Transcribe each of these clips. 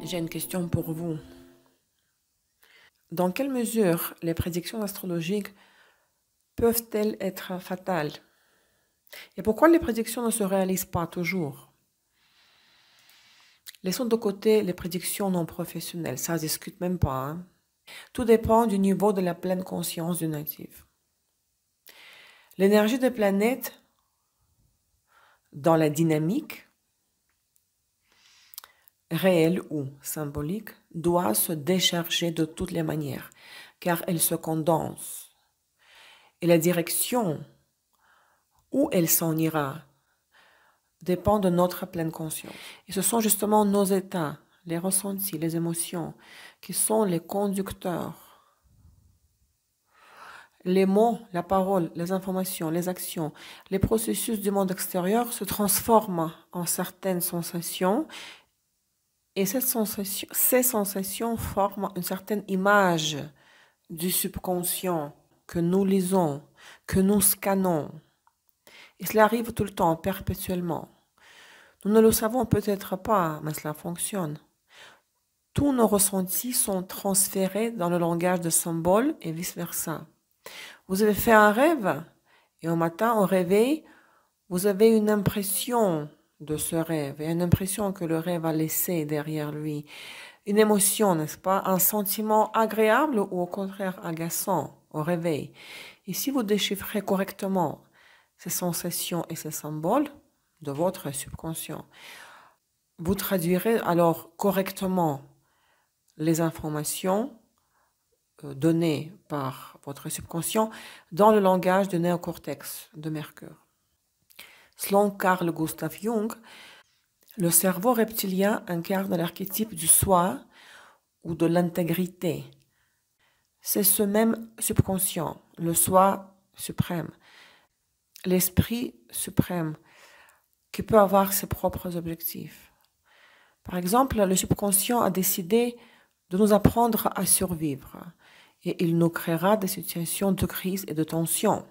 J'ai une question pour vous. Dans quelle mesure les prédictions astrologiques peuvent-elles être fatales? Et pourquoi les prédictions ne se réalisent pas toujours? Laissons de côté les prédictions non professionnelles, ça ne se discute même pas, hein. Tout dépend du niveau de la pleine conscience du natif. L'énergie des planètes dans la dynamique, réelle ou symbolique, doit se décharger de toutes les manières, car elle se condense. Et la direction où elle s'en ira dépend de notre pleine conscience. Et ce sont justement nos états, les ressentis, les émotions, qui sont les conducteurs. Les mots, la parole, les informations, les actions, les processus du monde extérieur se transforment en certaines sensations et ces sensations forment une certaine image du subconscient que nous lisons, que nous scannons. Et cela arrive tout le temps, perpétuellement. Nous ne le savons peut-être pas, mais cela fonctionne. Tous nos ressentis sont transférés dans le langage de symboles et vice-versa. Vous avez fait un rêve et au matin, au réveil, vous avez une impression de ce rêve et une impression que le rêve a laissé derrière lui. Une émotion, n'est-ce pas? Un sentiment agréable ou au contraire agaçant au réveil. Et si vous déchiffrez correctement ces sensations et ces symboles de votre subconscient, vous traduirez alors correctement les informations données par votre subconscient dans le langage du néocortex de Mercure. Selon Carl Gustav Jung, le cerveau reptilien incarne l'archétype du soi ou de l'intégrité. C'est ce même subconscient, le soi suprême, l'esprit suprême, qui peut avoir ses propres objectifs. Par exemple, le subconscient a décidé de nous apprendre à survivre et il nous créera des situations de crise et de tension.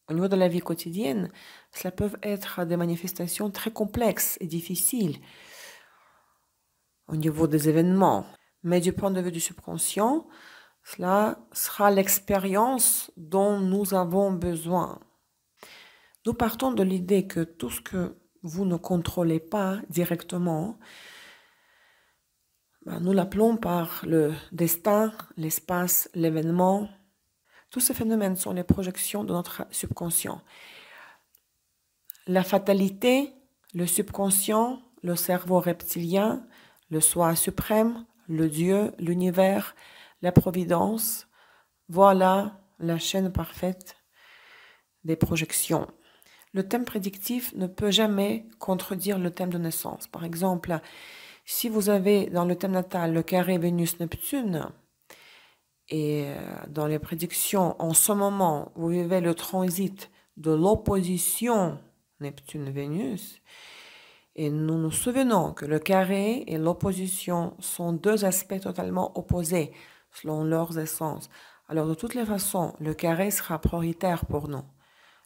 Au niveau de la vie quotidienne, cela peut être des manifestations très complexes et difficiles au niveau des événements. Mais du point de vue du subconscient, cela sera l'expérience dont nous avons besoin. Nous partons de l'idée que tout ce que vous ne contrôlez pas directement, nous l'appelons par le destin, l'espace, l'événement. Tous ces phénomènes sont les projections de notre subconscient. La fatalité, le subconscient, le cerveau reptilien, le soi suprême, le Dieu, l'univers, la providence, voilà la chaîne parfaite des projections. Le thème prédictif ne peut jamais contredire le thème de naissance. Par exemple, si vous avez dans le thème natal le carré Vénus-Neptune, et dans les prédictions, en ce moment, vous vivez le transit de l'opposition Neptune-Vénus, et nous nous souvenons que le carré et l'opposition sont deux aspects totalement opposés selon leurs essences. Alors de toutes les façons, le carré sera prioritaire pour nous,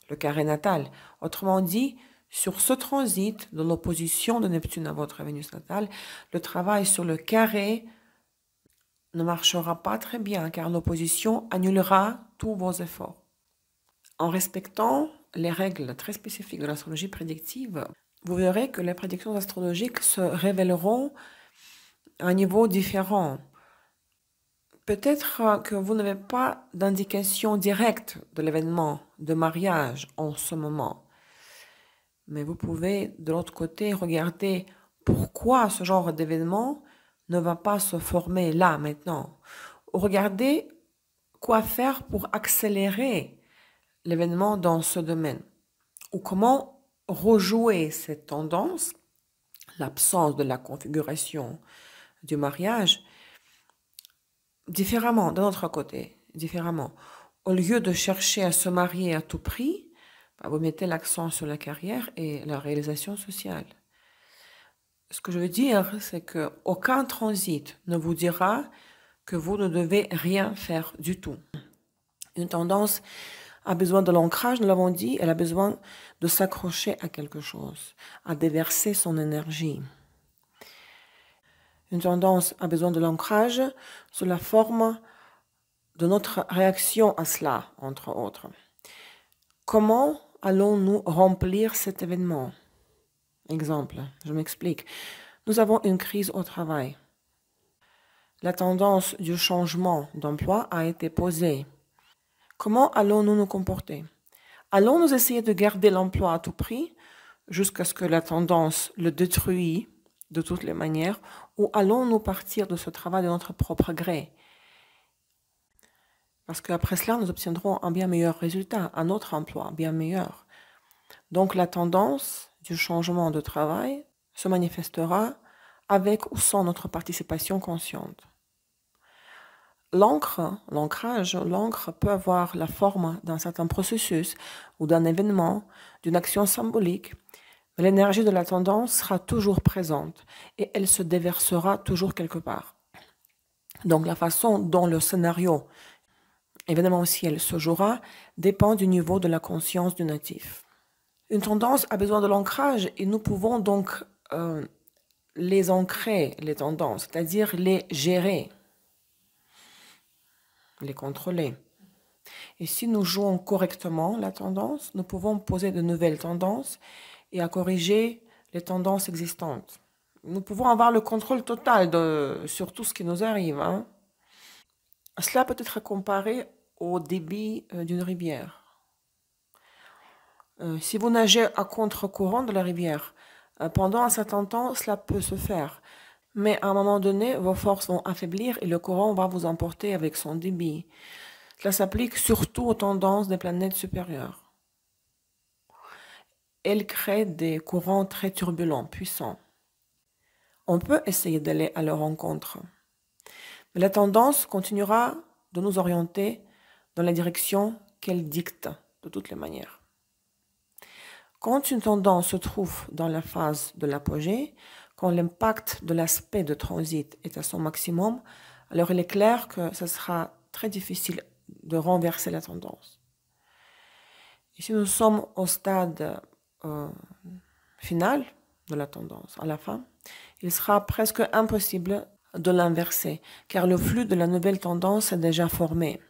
le carré natal. Autrement dit, sur ce transit de l'opposition de Neptune à votre Vénus natale, le travail sur le carré ne marchera pas très bien car l'opposition annulera tous vos efforts. En respectant les règles très spécifiques de l'astrologie prédictive, vous verrez que les prédictions astrologiques se révéleront à un niveau différent. Peut-être que vous n'avez pas d'indication directe de l'événement de mariage en ce moment, mais vous pouvez de l'autre côté regarder pourquoi ce genre d'événement ne va pas se former là maintenant. Regardez quoi faire pour accélérer l'événement dans ce domaine ou comment rejouer cette tendance, l'absence de la configuration du mariage, différemment, de notre côté, différemment. Au lieu de chercher à se marier à tout prix, vous mettez l'accent sur la carrière et la réalisation sociale. Ce que je veux dire, c'est qu'aucun transit ne vous dira que vous ne devez rien faire du tout. Une tendance a besoin de l'ancrage, nous l'avons dit, elle a besoin de s'accrocher à quelque chose, à déverser son énergie. Une tendance a besoin de l'ancrage sous la forme de notre réaction à cela, entre autres. Comment allons-nous remplir cet événement? Exemple, je m'explique. Nous avons une crise au travail. La tendance du changement d'emploi a été posée. Comment allons-nous nous comporter? Allons-nous essayer de garder l'emploi à tout prix jusqu'à ce que la tendance le détruise de toutes les manières, ou allons-nous partir de ce travail de notre propre gré? Parce qu'après cela, nous obtiendrons un bien meilleur résultat, un autre emploi bien meilleur. Donc la tendance du changement de travail se manifestera avec ou sans notre participation consciente. L'ancrage peut avoir la forme d'un certain processus ou d'un événement, d'une action symbolique, mais l'énergie de la tendance sera toujours présente et elle se déversera toujours quelque part. Donc la façon dont le scénario événementiel se jouera dépend du niveau de la conscience du natif. Une tendance a besoin de l'ancrage et nous pouvons donc les ancrer, les tendances, c'est-à-dire les gérer, les contrôler. Et si nous jouons correctement la tendance, nous pouvons poser de nouvelles tendances et à corriger les tendances existantes. Nous pouvons avoir le contrôle total sur tout ce qui nous arrive. Cela peut être comparé au débit d'une rivière. Si vous nagez à contre-courant de la rivière, pendant un certain temps, cela peut se faire. Mais à un moment donné, vos forces vont affaiblir et le courant va vous emporter avec son débit. Cela s'applique surtout aux tendances des planètes supérieures. Elles créent des courants très turbulents, puissants. On peut essayer d'aller à leur rencontre. Mais la tendance continuera de nous orienter dans la direction qu'elle dicte, de toutes les manières. Quand une tendance se trouve dans la phase de l'apogée, quand l'impact de l'aspect de transit est à son maximum, alors il est clair que ce sera très difficile de renverser la tendance. Et si nous sommes au stade final de la tendance, à la fin, il sera presque impossible de l'inverser, car le flux de la nouvelle tendance est déjà formé.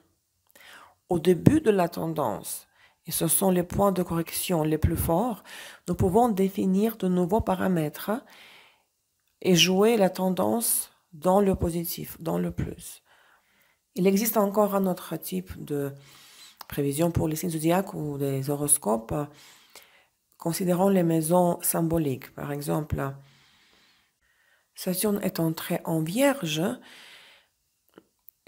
Au début de la tendance, et ce sont les points de correction les plus forts, nous pouvons définir de nouveaux paramètres et jouer la tendance dans le positif, dans le plus. Il existe encore un autre type de prévision pour les signes zodiaques ou des horoscopes, considérant les maisons symboliques. Par exemple, Saturne est entré en Vierge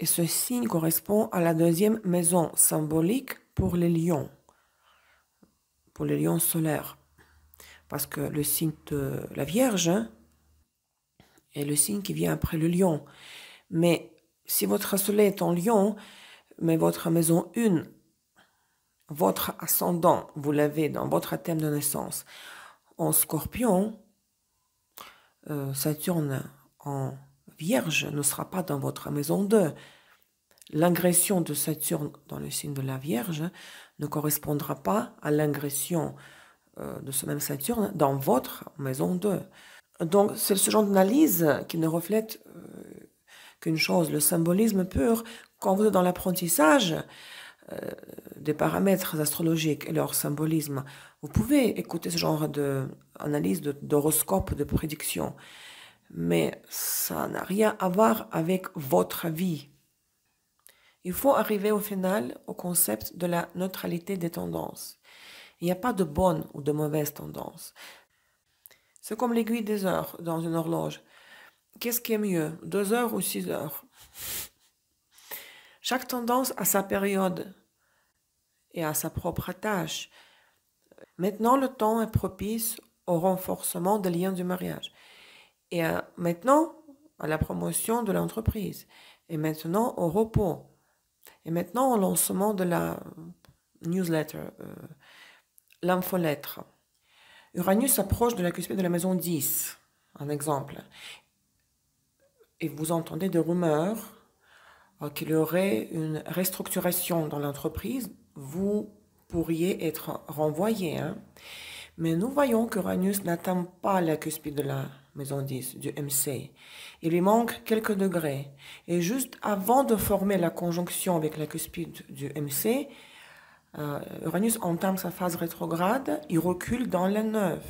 et ce signe correspond à la deuxième maison symbolique pour les lions solaires. Parce que le signe de la Vierge est le signe qui vient après le lion. Mais si votre soleil est en lion, mais votre maison 1, votre ascendant, vous l'avez dans votre thème de naissance en Scorpion, Saturne en Vierge ne sera pas dans votre maison 2. L'ingression de Saturne dans le signe de la Vierge ne correspondra pas à l'ingression de ce même Saturne dans votre maison 2. Donc c'est ce genre d'analyse qui ne reflète qu'une chose, le symbolisme pur. Quand vous êtes dans l'apprentissage des paramètres astrologiques et leur symbolisme, vous pouvez écouter ce genre d'analyse, d'horoscope, de prédiction. Mais ça n'a rien à voir avec votre vie. Il faut arriver au final au concept de la neutralité des tendances. Il n'y a pas de bonne ou de mauvaise tendance. C'est comme l'aiguille des heures dans une horloge. Qu'est-ce qui est mieux, 2 heures ou 6 heures? Chaque tendance a sa période et a sa propre tâche. Maintenant, le temps est propice au renforcement des liens du mariage. Et maintenant, à la promotion de l'entreprise. Et maintenant, au repos. Et maintenant, au lancement de la newsletter, l'infolettre. Uranus s'approche de la cuspide de la maison 10, un exemple. Et vous entendez des rumeurs qu'il y aurait une restructuration dans l'entreprise. Vous pourriez être renvoyé. Mais nous voyons qu'Uranus n'atteint pas la cuspide de la maison 10, du MC. Il lui manque quelques degrés. Et juste avant de former la conjonction avec la cuspide du MC, Uranus entame sa phase rétrograde, il recule dans la 9.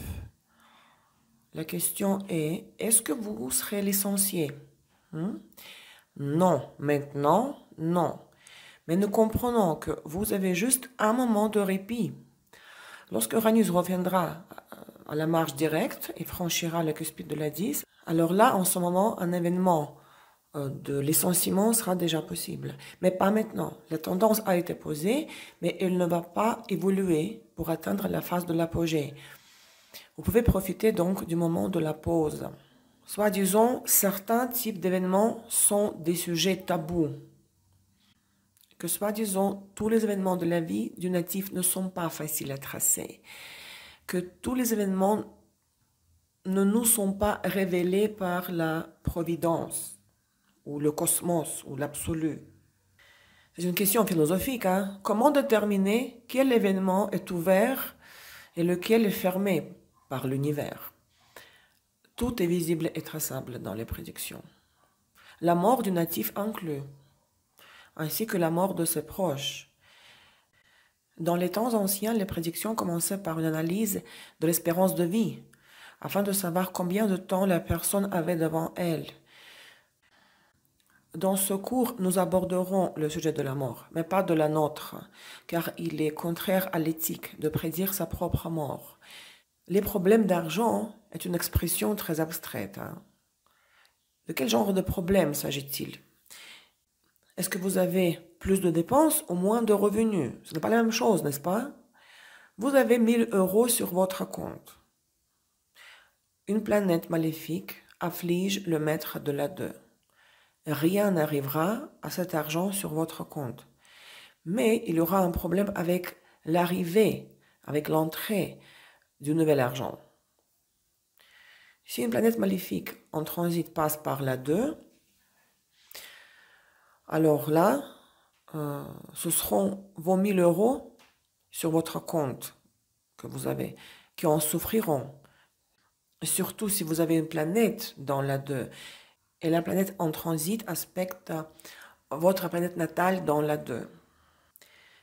La question est, est-ce que vous serez licencié? Non, maintenant, non. Mais nous comprenons que vous avez juste un moment de répit. Lorsque Uranus reviendra à la marche directe et franchira la cuspide de la 10, alors là, en ce moment, un événement de licenciement sera déjà possible. Mais pas maintenant. La tendance a été posée, mais elle ne va pas évoluer pour atteindre la phase de l'apogée. Vous pouvez profiter donc du moment de la pause. Soit disons, certains types d'événements sont des sujets tabous. Que soit disons, tous les événements de la vie du natif ne sont pas faciles à tracer. Que tous les événements ne nous sont pas révélés par la providence, ou le cosmos, ou l'absolu. C'est une question philosophique. Comment déterminer quel événement est ouvert et lequel est fermé par l'univers? Tout est visible et traçable dans les prédictions. La mort du natif inclus, ainsi que la mort de ses proches. Dans les temps anciens, les prédictions commençaient par une analyse de l'espérance de vie, afin de savoir combien de temps la personne avait devant elle. Dans ce cours, nous aborderons le sujet de la mort, mais pas de la nôtre, car il est contraire à l'éthique de prédire sa propre mort. Les problèmes d'argent est une expression très abstraite. De quel genre de problème s'agit-il? Est-ce que vous avez plus de dépenses ou moins de revenus? Ce n'est pas la même chose, n'est-ce pas? Vous avez 1000 euros sur votre compte. Une planète maléfique afflige le maître de la 2. Rien n'arrivera à cet argent sur votre compte. Mais il y aura un problème avec l'arrivée, avec l'entrée du nouvel argent. Si une planète maléfique en transit passe par la 2, alors là, ce seront vos 1000 euros sur votre compte que vous avez, qui en souffriront. Surtout si vous avez une planète dans la 2. Et la planète en transit aspecte votre planète natale dans la 2.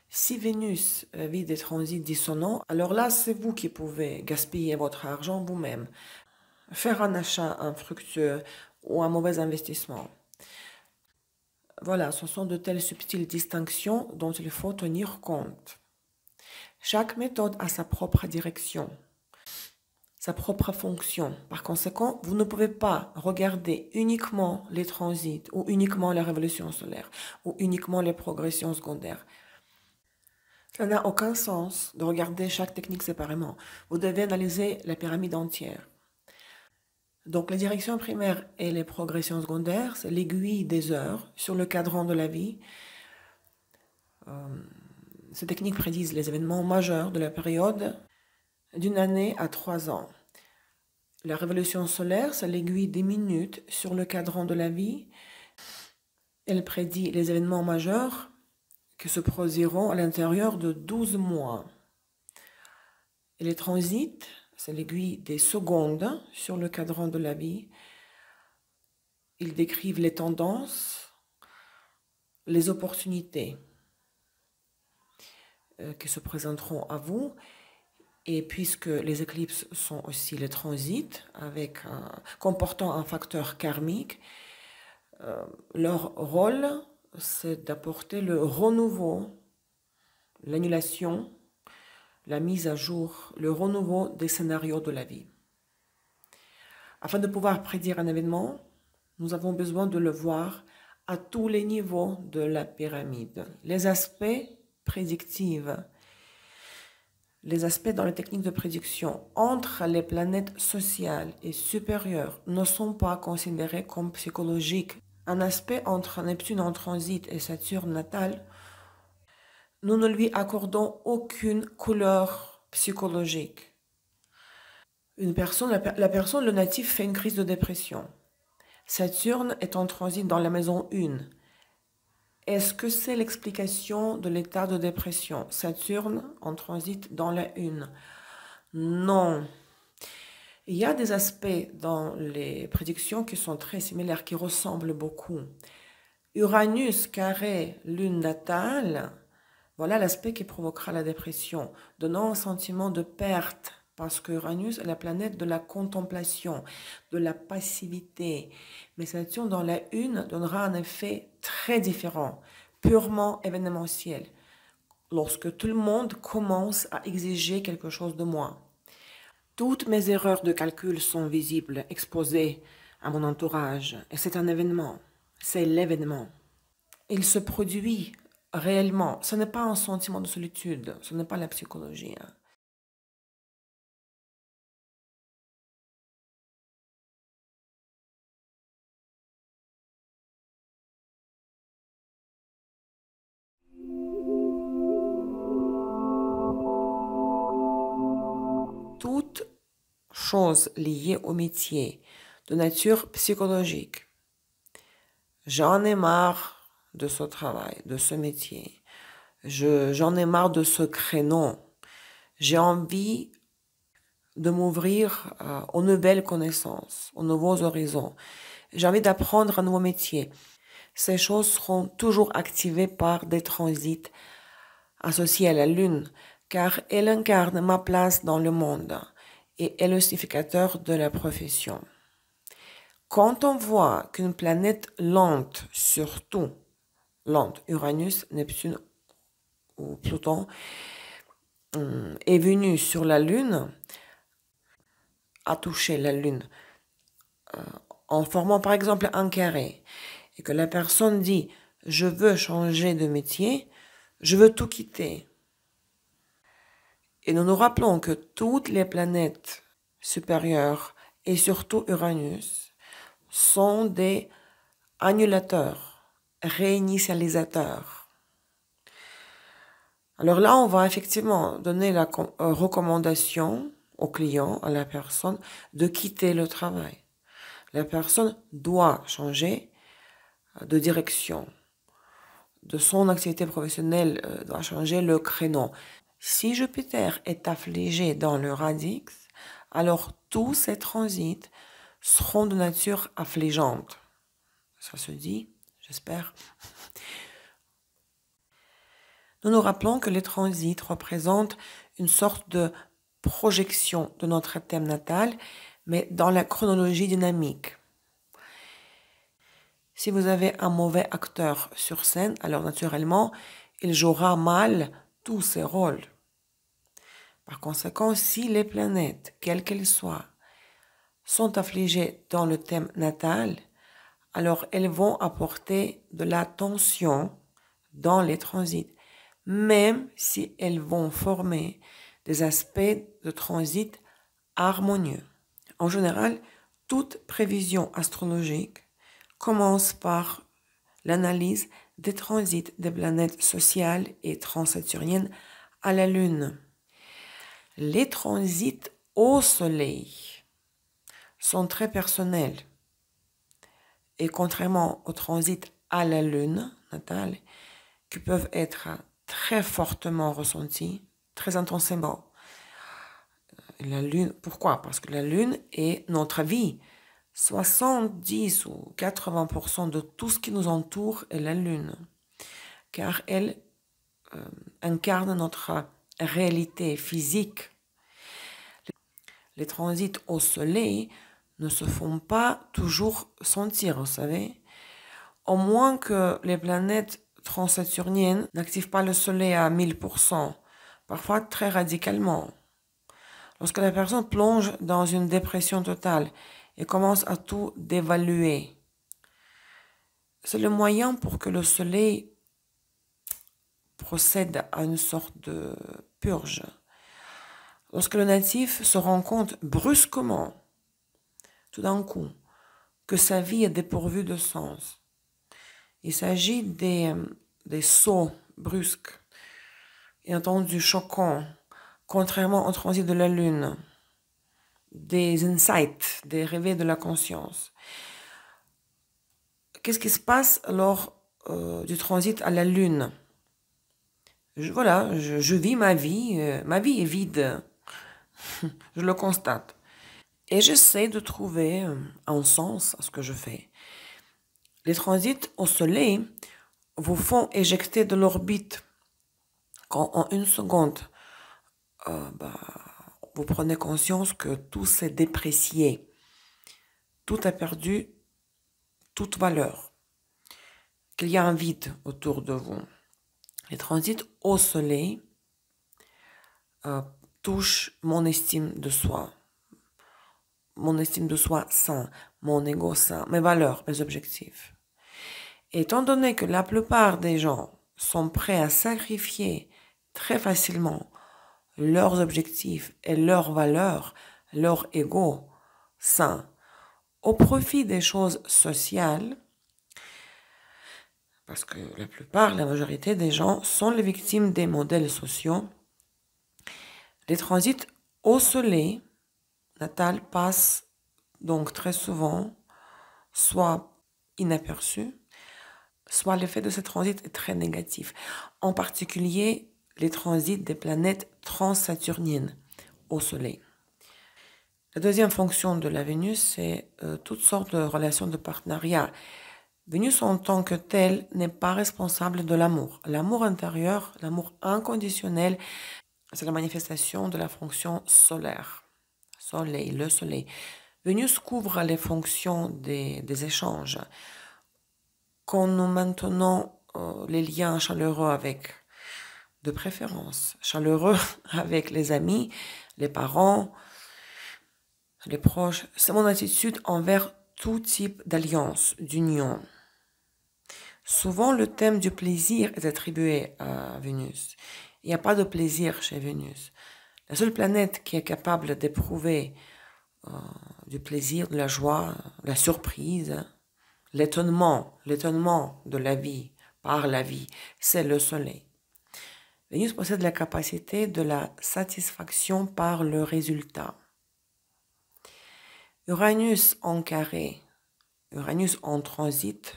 Si Vénus vit des transits dissonants, alors là, c'est vous qui pouvez gaspiller votre argent vous-même, faire un achat infructueux ou un mauvais investissement. Voilà, ce sont de telles subtiles distinctions dont il faut tenir compte. Chaque méthode a sa propre direction, sa propre fonction. Par conséquent, vous ne pouvez pas regarder uniquement les transits ou uniquement la révolution solaire ou uniquement les progressions secondaires. Ça n'a aucun sens de regarder chaque technique séparément. Vous devez analyser la pyramide entière. Donc, les directions primaires et les progressions secondaires, c'est l'aiguille des heures sur le cadran de la vie. Ces techniques prédisent les événements majeurs de la période d'une année à 3 ans. La révolution solaire, c'est l'aiguille des minutes sur le cadran de la vie. Elle prédit les événements majeurs qui se produiront à l'intérieur de 12 mois. Et les transits, c'est l'aiguille des secondes sur le cadran de la vie. Ils décrivent les tendances, les opportunités qui se présenteront à vous. Et puisque les éclipses sont aussi les transits, comportant un facteur karmique, leur rôle, c'est d'apporter le renouveau, l'annulation, la mise à jour, le renouveau des scénarios de la vie. Afin de pouvoir prédire un événement, nous avons besoin de le voir à tous les niveaux de la pyramide. Les aspects prédictifs, les aspects dans les techniques de prédiction entre les planètes sociales et supérieures ne sont pas considérés comme psychologiques. Un aspect entre Neptune en transit et Saturne natal, nous ne lui accordons aucune couleur psychologique. La personne, le natif, fait une crise de dépression. Saturne est en transit dans la maison 1. Est-ce que c'est l'explication de l'état de dépression? Saturne en transit dans la 1. Non. Il y a des aspects dans les prédictions qui sont très similaires, qui ressemblent beaucoup. Uranus carré lune natale, voilà l'aspect qui provoquera la dépression, donnant un sentiment de perte, parce que Uranus est la planète de la contemplation, de la passivité. Mais Saturne dans la Une donnera un effet très différent, purement événementiel, lorsque tout le monde commence à exiger quelque chose de moi. Toutes mes erreurs de calcul sont visibles, exposées à mon entourage, et c'est un événement, c'est l'événement. Il se produit réellement, ce n'est pas un sentiment de solitude, ce n'est pas la psychologie. Toute chose liée au métier de nature psychologique. J'en ai marre de ce travail, de ce métier. J'en ai marre de ce créneau. J'ai envie de m'ouvrir aux nouvelles connaissances, aux nouveaux horizons. J'ai envie d'apprendre un nouveau métier. Ces choses seront toujours activées par des transits associés à la Lune, car elle incarne ma place dans le monde et est le significateur de la profession. Quand on voit qu'une planète lente, surtout lente, Uranus, Neptune ou Pluton, est venue sur la Lune, a touché la Lune, en formant par exemple un carré, et que la personne dit « je veux changer de métier, je veux tout quitter ». Et nous nous rappelons que toutes les planètes supérieures, et surtout Uranus, sont des annulateurs, réinitialisateurs. Alors là, on va effectivement donner la recommandation au client, à la personne, de quitter le travail. La personne doit changer de direction. De son activité professionnelle doit changer le créneau. Si Jupiter est affligé dans le radix, alors tous ces transits seront de nature affligeante. Ça se dit, j'espère. Nous nous rappelons que les transits représentent une sorte de projection de notre thème natal, mais dans la chronologie dynamique. Si vous avez un mauvais acteur sur scène, alors naturellement, il jouera mal tous ses rôles. Par conséquent, si les planètes, quelles qu'elles soient, sont affligées dans le thème natal, alors elles vont apporter de la tension dans les transits, même si elles vont former des aspects de transit harmonieux. En général, toute prévision astrologique commence par l'analyse des transits des planètes sociales et transsaturniennes à la Lune. Les transits au Soleil sont très personnels et contrairement aux transits à la Lune natale, qui peuvent être très fortement ressentis, très intensément. La Lune, pourquoi? Parce que la Lune est notre vie. 70 ou 80% de tout ce qui nous entoure est la Lune, car elle incarne notre réalité physique. Les transits au Soleil ne se font pas toujours sentir, vous savez. Au moins que les planètes transsaturniennes n'activent pas le Soleil à 1000%, parfois très radicalement. Lorsque la personne plonge dans une dépression totale et commence à tout dévaluer, c'est le moyen pour que le Soleil procède à une sorte de purge. Lorsque le natif se rend compte brusquement, tout d'un coup, que sa vie est dépourvue de sens, il s'agit des sauts brusques et entendus choquants, contrairement au transit de la Lune, des insights, des réveils de la conscience. Qu'est-ce qui se passe lors du transit à la Lune? Je vis ma vie est vide, je le constate. Et j'essaie de trouver un sens à ce que je fais. Les transits au Soleil vous font éjecter de l'orbite quand en une seconde, vous prenez conscience que tout s'est déprécié, tout a perdu toute valeur, qu'il y a un vide autour de vous. Les transits au Soleil touchent mon estime de soi sain, mon ego sain, mes valeurs, mes objectifs. Étant donné que la plupart des gens sont prêts à sacrifier très facilement leurs objectifs et leurs valeurs, leur ego sain, au profit des choses sociales, parce que la majorité des gens sont les victimes des modèles sociaux, les transits au Soleil natal passent donc très souvent soit inaperçus, soit l'effet de ce transit est très négatif. En particulier, les transits des planètes transsaturniennes au Soleil. La deuxième fonction de la Vénus, c'est toutes sortes de relations de partenariat. Vénus en tant que telle n'est pas responsable de l'amour. L'amour intérieur, l'amour inconditionnel, c'est la manifestation de la fonction solaire. Soleil, le Soleil. Vénus couvre les fonctions des échanges. Quand nous maintenons les liens chaleureux avec, de préférence, chaleureux avec les amis, les parents, les proches, c'est mon attitude envers tout type d'alliance, d'union. Souvent, le thème du plaisir est attribué à Vénus. Il n'y a pas de plaisir chez Vénus. La seule planète qui est capable d'éprouver du plaisir, de la joie, de la surprise, l'étonnement de la vie par la vie, c'est le Soleil. Vénus possède la capacité de la satisfaction par le résultat. Uranus en carré, Uranus en transit,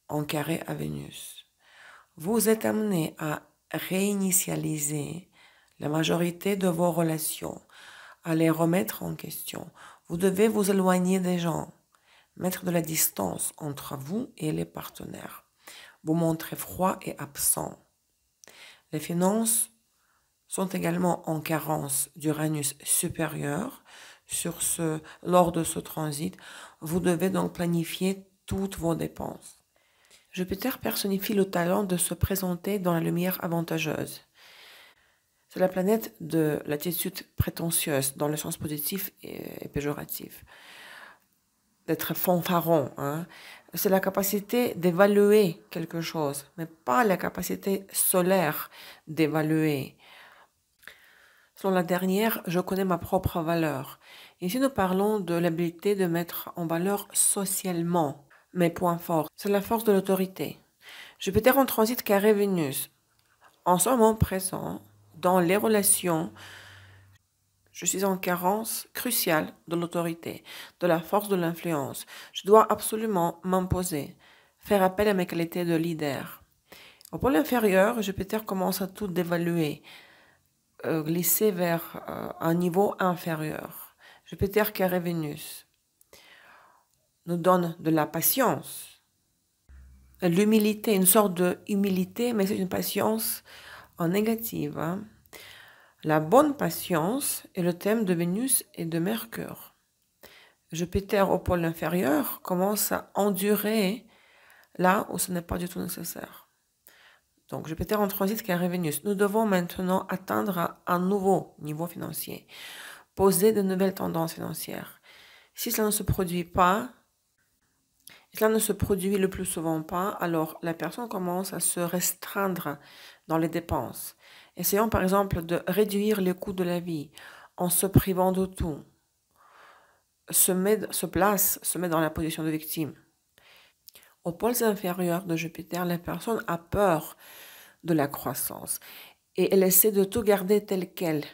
en carré à Vénus. Vous êtes amené à réinitialiser la majorité de vos relations, à les remettre en question. Vous devez vous éloigner des gens, mettre de la distance entre vous et les partenaires. Vous montrez froid et absent. Les finances sont également en carence d'Uranus supérieur. Lors de ce transit, vous devez donc planifier toutes vos dépenses. Jupiter personnifie le talent de se présenter dans la lumière avantageuse. C'est la planète de l'attitude prétentieuse dans le sens positif et péjoratif. D'être fanfaron. C'est la capacité d'évaluer quelque chose, mais pas la capacité solaire d'évaluer. Selon la dernière, je connais ma propre valeur. Ici, nous parlons de l'habilité de mettre en valeur socialement mes points forts. C'est la force de l'autorité. Jupiter en transit carré Vénus. En ce moment présent, dans les relations, je suis en carence cruciale de l'autorité, de la force de l'influence. Je dois absolument m'imposer, faire appel à mes qualités de leader. Au pôle inférieur, Jupiter commence à tout dévaluer, glisser vers un niveau inférieur. Jupiter carré Vénus nous donne de la patience, l'humilité, une sorte de humilité, mais c'est une patience en négative. La bonne patience est le thème de Vénus et de Mercure. Jupiter au pôle inférieur commence à endurer là où ce n'est pas du tout nécessaire. Donc Jupiter en transit carré Vénus. Nous devons maintenant atteindre un nouveau niveau financier, poser de nouvelles tendances financières. Si cela ne se produit pas, cela ne se produit le plus souvent pas, alors la personne commence à se restreindre dans les dépenses. Essayons par exemple de réduire les coûts de la vie en se privant de tout. Se met dans la position de victime. Aux pôles inférieurs de Jupiter, la personne a peur de la croissance et elle essaie de tout garder tel quel.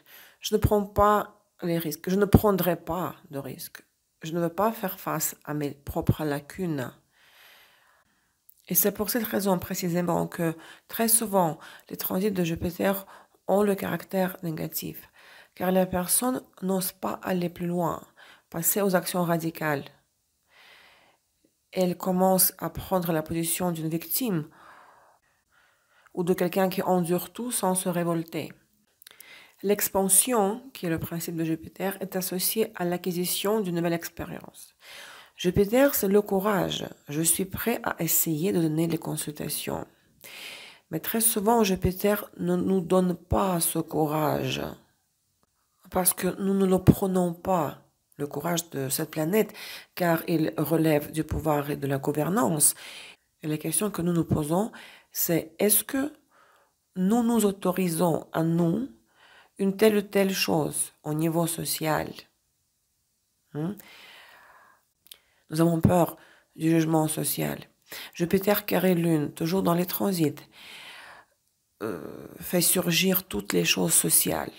Je ne prends pas les risques, je ne prendrai pas de risques. Je ne veux pas faire face à mes propres lacunes. Et c'est pour cette raison précisément que très souvent, les transits de Jupiter ont le caractère négatif. car la personne n'ose pas aller plus loin, passer aux actions radicales. Elle commence à prendre la position d'une victime ou de quelqu'un qui endure tout sans se révolter. L'expansion, qui est le principe de Jupiter, est associée à l'acquisition d'une nouvelle expérience. Jupiter, c'est le courage. Je suis prêt à essayer de donner les consultations. Mais très souvent, Jupiter ne nous donne pas ce courage parce que nous ne le prenons pas, le courage de cette planète, car il relève du pouvoir et de la gouvernance. Et la question que nous nous posons, c'est est-ce que nous nous autorisons à nous une telle ou telle chose au niveau social? Nous avons peur du jugement social. Jupiter carré Lune, toujours dans les transits, fait surgir toutes les choses sociales.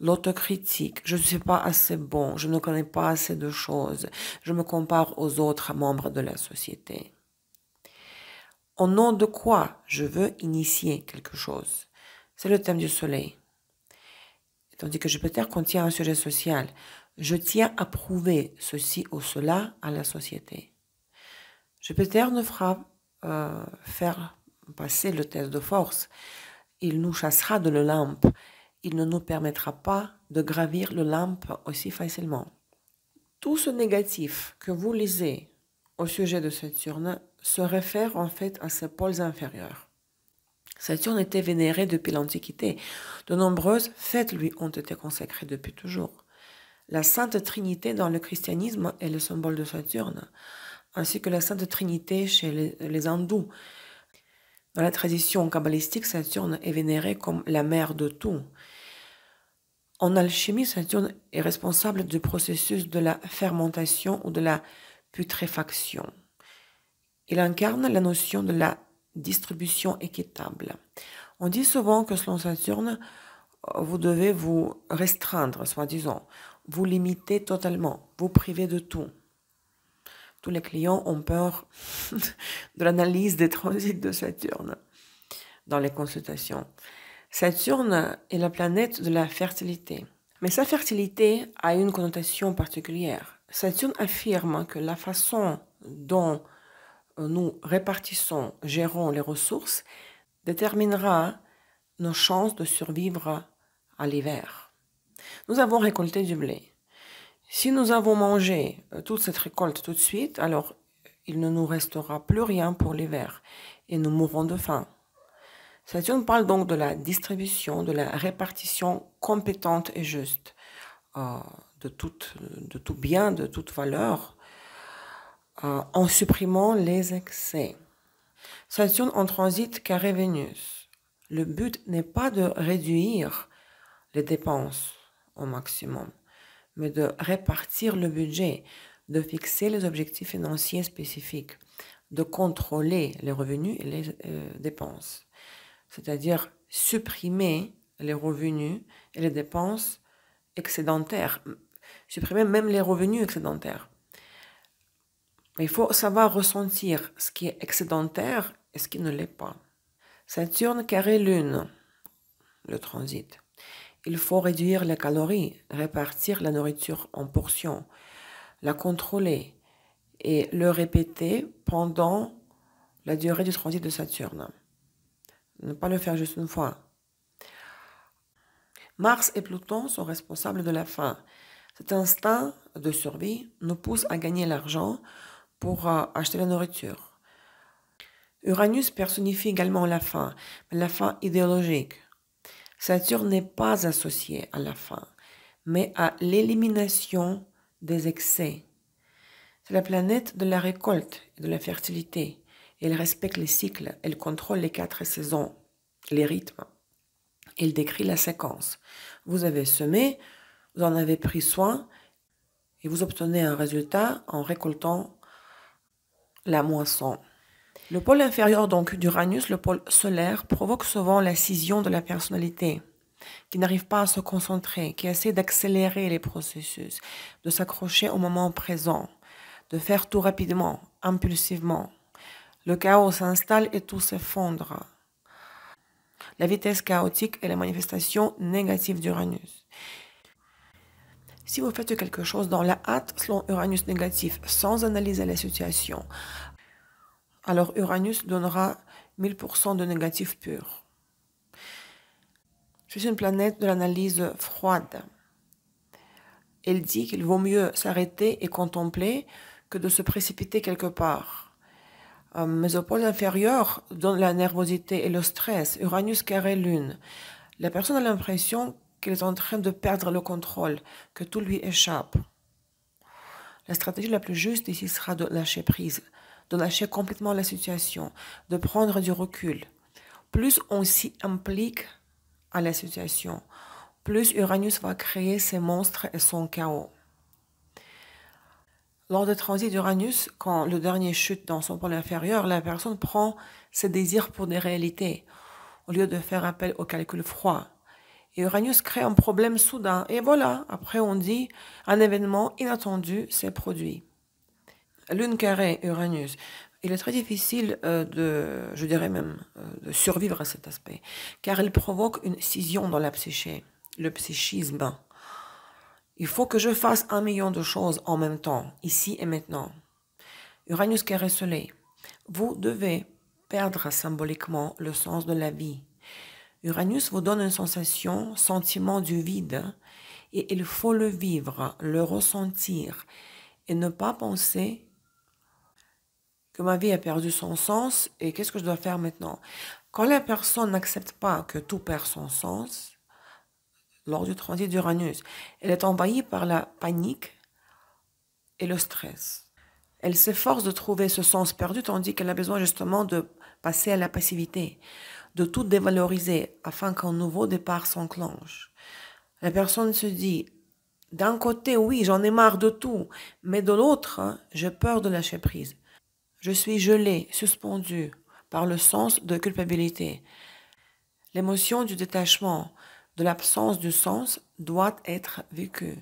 L'autocritique, je ne suis pas assez bon, je ne connais pas assez de choses, je me compare aux autres membres de la société. Au nom de quoi je veux initier quelque chose? C'est le thème du soleil. Tandis que Jupiter contient un sujet social. Je tiens à prouver ceci ou cela à la société. Jupiter nous fera faire passer le test de force. Il nous chassera de l'Olympe. Il ne nous permettra pas de gravir l'Olympe aussi facilement. Tout ce négatif que vous lisez au sujet de Saturne se réfère en fait à ses pôles inférieurs. Saturne était vénéré depuis l'Antiquité. De nombreuses fêtes lui ont été consacrées depuis toujours. La Sainte Trinité dans le christianisme est le symbole de Saturne, ainsi que la Sainte Trinité chez les hindous. Dans la tradition kabbalistique, Saturne est vénéré comme la mère de tout. En alchimie, Saturne est responsable du processus de la fermentation ou de la putréfaction. Il incarne la notion de la distribution équitable. On dit souvent que selon Saturne, vous devez vous restreindre, soi-disant, vous limiter totalement, vous priver de tout. Tous les clients ont peur de l'analyse des transits de Saturne dans les consultations. Saturne est la planète de la fertilité. Mais sa fertilité a une connotation particulière. Saturne affirme que la façon dont nous répartissons, gérons les ressources, déterminera nos chances de survivre à l'hiver. Nous avons récolté du blé. Si nous avons mangé toute cette récolte tout de suite, alors il ne nous restera plus rien pour l'hiver et nous mourrons de faim. Saturne parle donc de la distribution, de la répartition compétente et juste de tout bien, de toute valeur, en supprimant les excès. Saturne en transit carré Vénus. Le but n'est pas de réduire les dépenses au maximum, mais de répartir le budget, de fixer les objectifs financiers spécifiques, de contrôler les revenus et les dépenses. C'est-à-dire supprimer les revenus et les dépenses excédentaires, supprimer même les revenus excédentaires. Mais il faut savoir ressentir ce qui est excédentaire et ce qui ne l'est pas. Saturne carré Lune, le transit. Il faut réduire les calories, répartir la nourriture en portions, la contrôler et le répéter pendant la durée du transit de Saturne. Ne pas le faire juste une fois. Mars et Pluton sont responsables de la faim. Cet instinct de survie nous pousse à gagner l'argent pour acheter la nourriture. Uranus personnifie également la faim, mais la faim idéologique. Saturne n'est pas associé à la faim, mais à l'élimination des excès. C'est la planète de la récolte et de la fertilité. Elle respecte les cycles, elle contrôle les 4 saisons, les rythmes. Elle décrit la séquence. Vous avez semé, vous en avez pris soin et vous obtenez un résultat en récoltant la moisson. Le pôle inférieur donc d'Uranus, le pôle solaire, provoque souvent la scission de la personnalité, qui n'arrive pas à se concentrer, qui essaie d'accélérer les processus, de s'accrocher au moment présent, de faire tout rapidement, impulsivement. Le chaos s'installe et tout s'effondre. La vitesse chaotique est la manifestation négative d'Uranus. Si vous faites quelque chose dans la hâte, selon Uranus négatif, sans analyser la situation, alors Uranus donnera 1000% de négatif pur. Je suis une planète de l'analyse froide. Elle dit qu'il vaut mieux s'arrêter et contempler que de se précipiter quelque part. Mais au pôle inférieur, dans la nervosité et le stress, Uranus carré Lune, la personne a l'impression qu'elle est en train de perdre le contrôle, que tout lui échappe. La stratégie la plus juste ici sera de lâcher prise, de lâcher complètement la situation, de prendre du recul. Plus on s'y implique à la situation, plus Uranus va créer ses monstres et son chaos. Lors des transits d'Uranus, quand le dernier chute dans son pôle inférieur, la personne prend ses désirs pour des réalités, au lieu de faire appel au calcul froid. Et Uranus crée un problème soudain. Et voilà, après on dit, un événement inattendu s'est produit. Lune carrée, Uranus. Il est très difficile je dirais même, de survivre à cet aspect, car il provoque une scission dans la psyché, le psychisme. Il faut que je fasse 1 million de choses en même temps, ici et maintenant. Uranus carré Soleil. Vous devez perdre symboliquement le sens de la vie. Uranus vous donne une sensation, sentiment du vide, et il faut le vivre, le ressentir, et ne pas penser que ma vie a perdu son sens et qu'est-ce que je dois faire maintenant. Quand la personne n'accepte pas que tout perd son sens, lors du transit d'Uranus, elle est envahie par la panique et le stress. Elle s'efforce de trouver ce sens perdu tandis qu'elle a besoin justement de passer à la passivité, de tout dévaloriser afin qu'un nouveau départ s'enclenche. La personne se dit, d'un côté, oui, j'en ai marre de tout, mais de l'autre, j'ai peur de lâcher prise. Je suis gelée, suspendue par le sens de culpabilité. L'émotion du détachement, de l'absence du sens doit être vécue.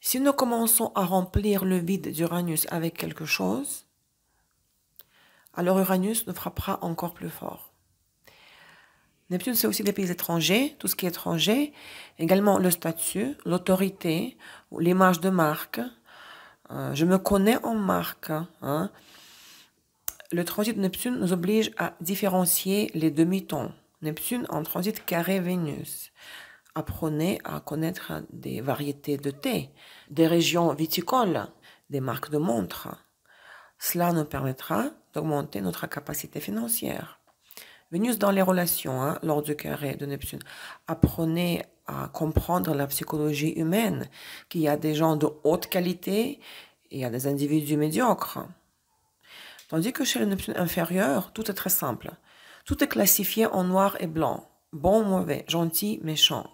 Si nous commençons à remplir le vide d'Uranus avec quelque chose, alors Uranus nous frappera encore plus fort. Neptune, c'est aussi des pays étrangers, tout ce qui est étranger, également le statut, l'autorité, l'image de marque. Je me connais en marque. Hein. Le transit de Neptune nous oblige à différencier les demi-tons. Neptune en transit carré Vénus. Apprenez à connaître des variétés de thé, des régions viticoles, des marques de montres. Cela nous permettra d'augmenter notre capacité financière. Vénus dans les relations, lors du carré de Neptune. Apprenez à comprendre la psychologie humaine, qu'il y a des gens de haute qualité et il y a des individus médiocres. Tandis que chez le Neptune inférieur, tout est très simple. Tout est classifié en noir et blanc, bon, mauvais, gentil, méchant.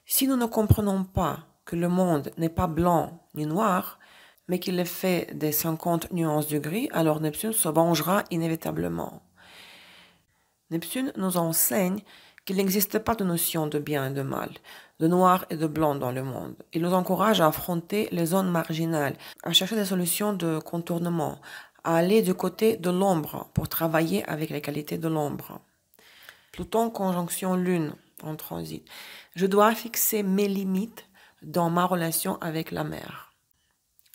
Si nous ne comprenons pas que le monde n'est pas blanc ni noir, mais qu'il est fait des 50 nuances de gris, alors Neptune se vengera inévitablement. Neptune nous enseigne qu'il n'existe pas de notion de bien et de mal, de noir et de blanc dans le monde. Il nous encourage à affronter les zones marginales, à chercher des solutions de contournement, à aller du côté de l'ombre pour travailler avec les qualités de l'ombre. Pluton conjonction Lune en transit. Je dois fixer mes limites dans ma relation avec la mer.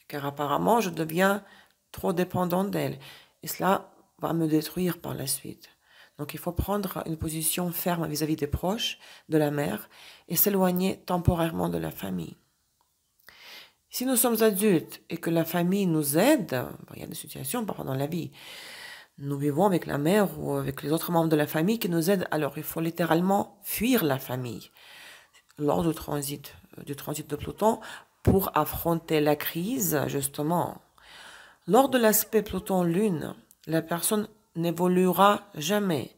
Car apparemment, je deviens trop dépendante d'elle. Et cela va me détruire par la suite. Donc il faut prendre une position ferme vis-à-vis des proches, de la mère, et s'éloigner temporairement de la famille. Si nous sommes adultes et que la famille nous aide, il y a des situations parfois dans la vie, nous vivons avec la mère ou avec les autres membres de la famille qui nous aident, alors il faut littéralement fuir la famille lors du transit de Pluton pour affronter la crise, justement. Lors de l'aspect Pluton-Lune, la personne n'évoluera jamais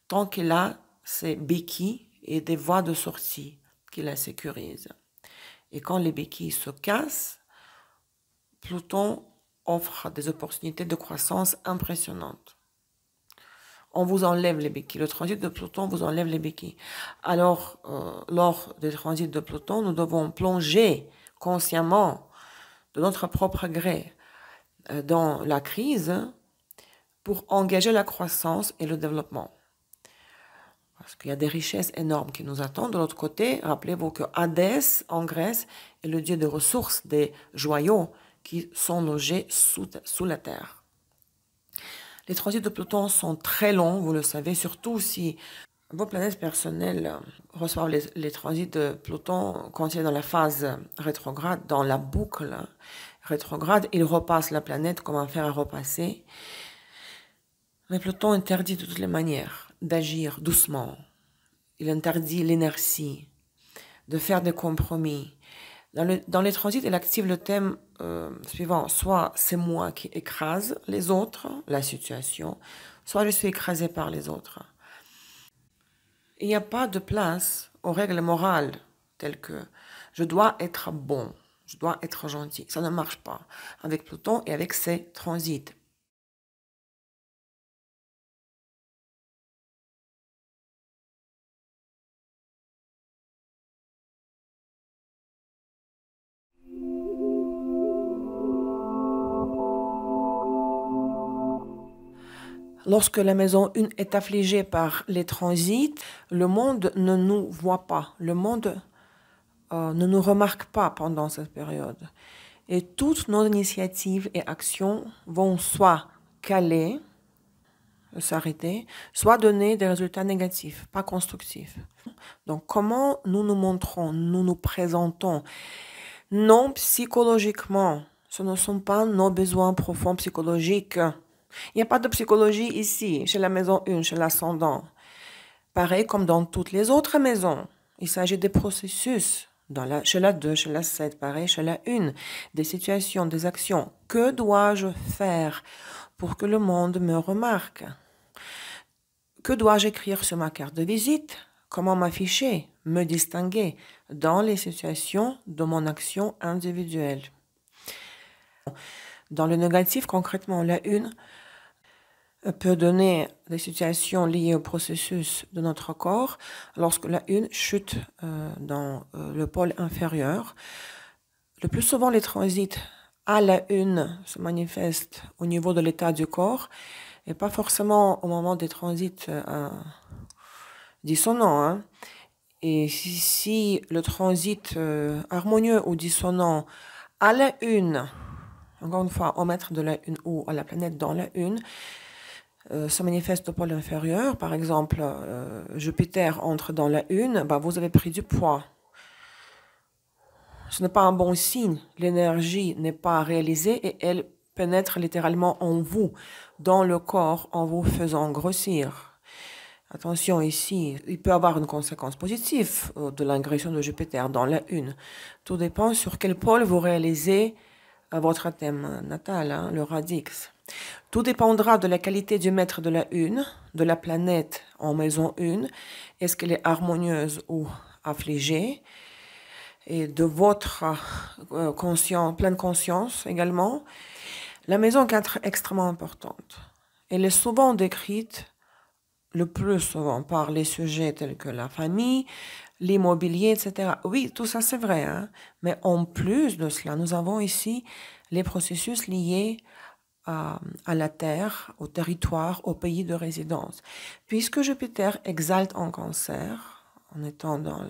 tant qu'il a ses béquilles et des voies de sortie qui la sécurisent. Et quand les béquilles se cassent, Pluton offre des opportunités de croissance impressionnantes. On vous enlève les béquilles. Le transit de Pluton vous enlève les béquilles. Alors, lors des transits de Pluton, nous devons plonger consciemment de notre propre gré dans la crise pour engager la croissance et le développement. parce qu'il y a des richesses énormes qui nous attendent. De l'autre côté, rappelez-vous que Hadès, en Grèce, est le dieu des ressources, des joyaux qui sont logés sous la terre. Les transits de Pluton sont très longs, vous le savez, surtout si vos planètes personnelles reçoivent les transits de Pluton quand il est dans la phase rétrograde, dans la boucle rétrograde. Il repasse la planète comme un fer à repasser. Mais Pluton interdit de toutes les manières d'agir doucement. Il interdit l'inertie, de faire des compromis. Dans les transits, il active le thème suivant. Soit c'est moi qui écrase les autres, la situation, soit je suis écrasé par les autres. Il n'y a pas de place aux règles morales telles que je dois être bon, je dois être gentil. Ça ne marche pas avec Pluton et avec ses transits. Lorsque la maison 1 est affligée par les transits, le monde ne nous voit pas. Le monde ne nous remarque pas pendant cette période. Et toutes nos initiatives et actions vont soit caler, s'arrêter, soit donner des résultats négatifs, pas constructifs. Donc, comment nous nous montrons, nous nous présentons, non psychologiquement, ce ne sont pas nos besoins profonds psychologiques. Il n'y a pas de psychologie ici, chez la maison 1, chez l'ascendant. Pareil comme dans toutes les autres maisons. Il s'agit des processus. Chez la 2, chez la 7, pareil, chez la 1. Des situations, des actions. Que dois-je faire pour que le monde me remarque? Que dois-je écrire sur ma carte de visite? Comment m'afficher, me distinguer dans les situations de mon action individuelle? Dans le négatif, concrètement, la 1 peut donner des situations liées au processus de notre corps lorsque la 1 chute dans le pôle inférieur. Le plus souvent, les transits à la 1 se manifestent au niveau de l'état du corps et pas forcément au moment des transits dissonants. Hein. Et si le transit harmonieux ou dissonant à la 1, encore une fois, au maître de la 1 ou à la planète dans la 1, se manifeste au pôle inférieur, par exemple, Jupiter entre dans la 1, vous avez pris du poids. Ce n'est pas un bon signe. L'énergie n'est pas réalisée et elle pénètre littéralement en vous, dans le corps, en vous faisant grossir. Attention ici, il peut y avoir une conséquence positive de l'ingression de Jupiter dans la 1. Tout dépend sur quel pôle vous réalisez votre thème natal, hein, le radix. Tout dépendra de la qualité du maître de la 1, de la planète en maison 1. Est-ce qu'elle est harmonieuse ou affligée? Et de votre pleine conscience également. La maison 4 est extrêmement importante. Elle est souvent décrite, le plus souvent, par les sujets tels que la famille, l'immobilier, etc. Oui, tout ça c'est vrai, hein? Mais en plus de cela, nous avons ici les processus liés à la terre, au territoire, au pays de résidence. Puisque Jupiter exalte en Cancer, en étant dans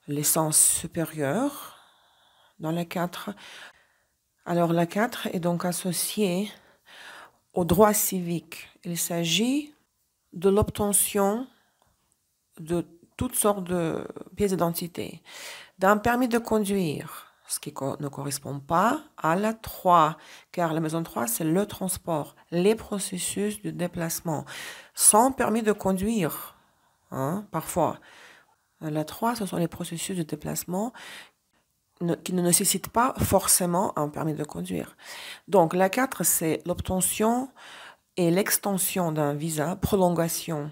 l'essence supérieure, dans la 4, alors la 4 est donc associée au droit civique. Il s'agit de l'obtention de toutes sortes de pièces d'identité, d'un permis de conduire, ce qui ne correspond pas à la 3, car la maison 3, c'est le transport, les processus de déplacement, sans permis de conduire, hein, parfois. La 3, ce sont les processus de déplacement qui ne nécessitent pas forcément un permis de conduire. Donc, la 4, c'est l'obtention et l'extension d'un visa, prolongation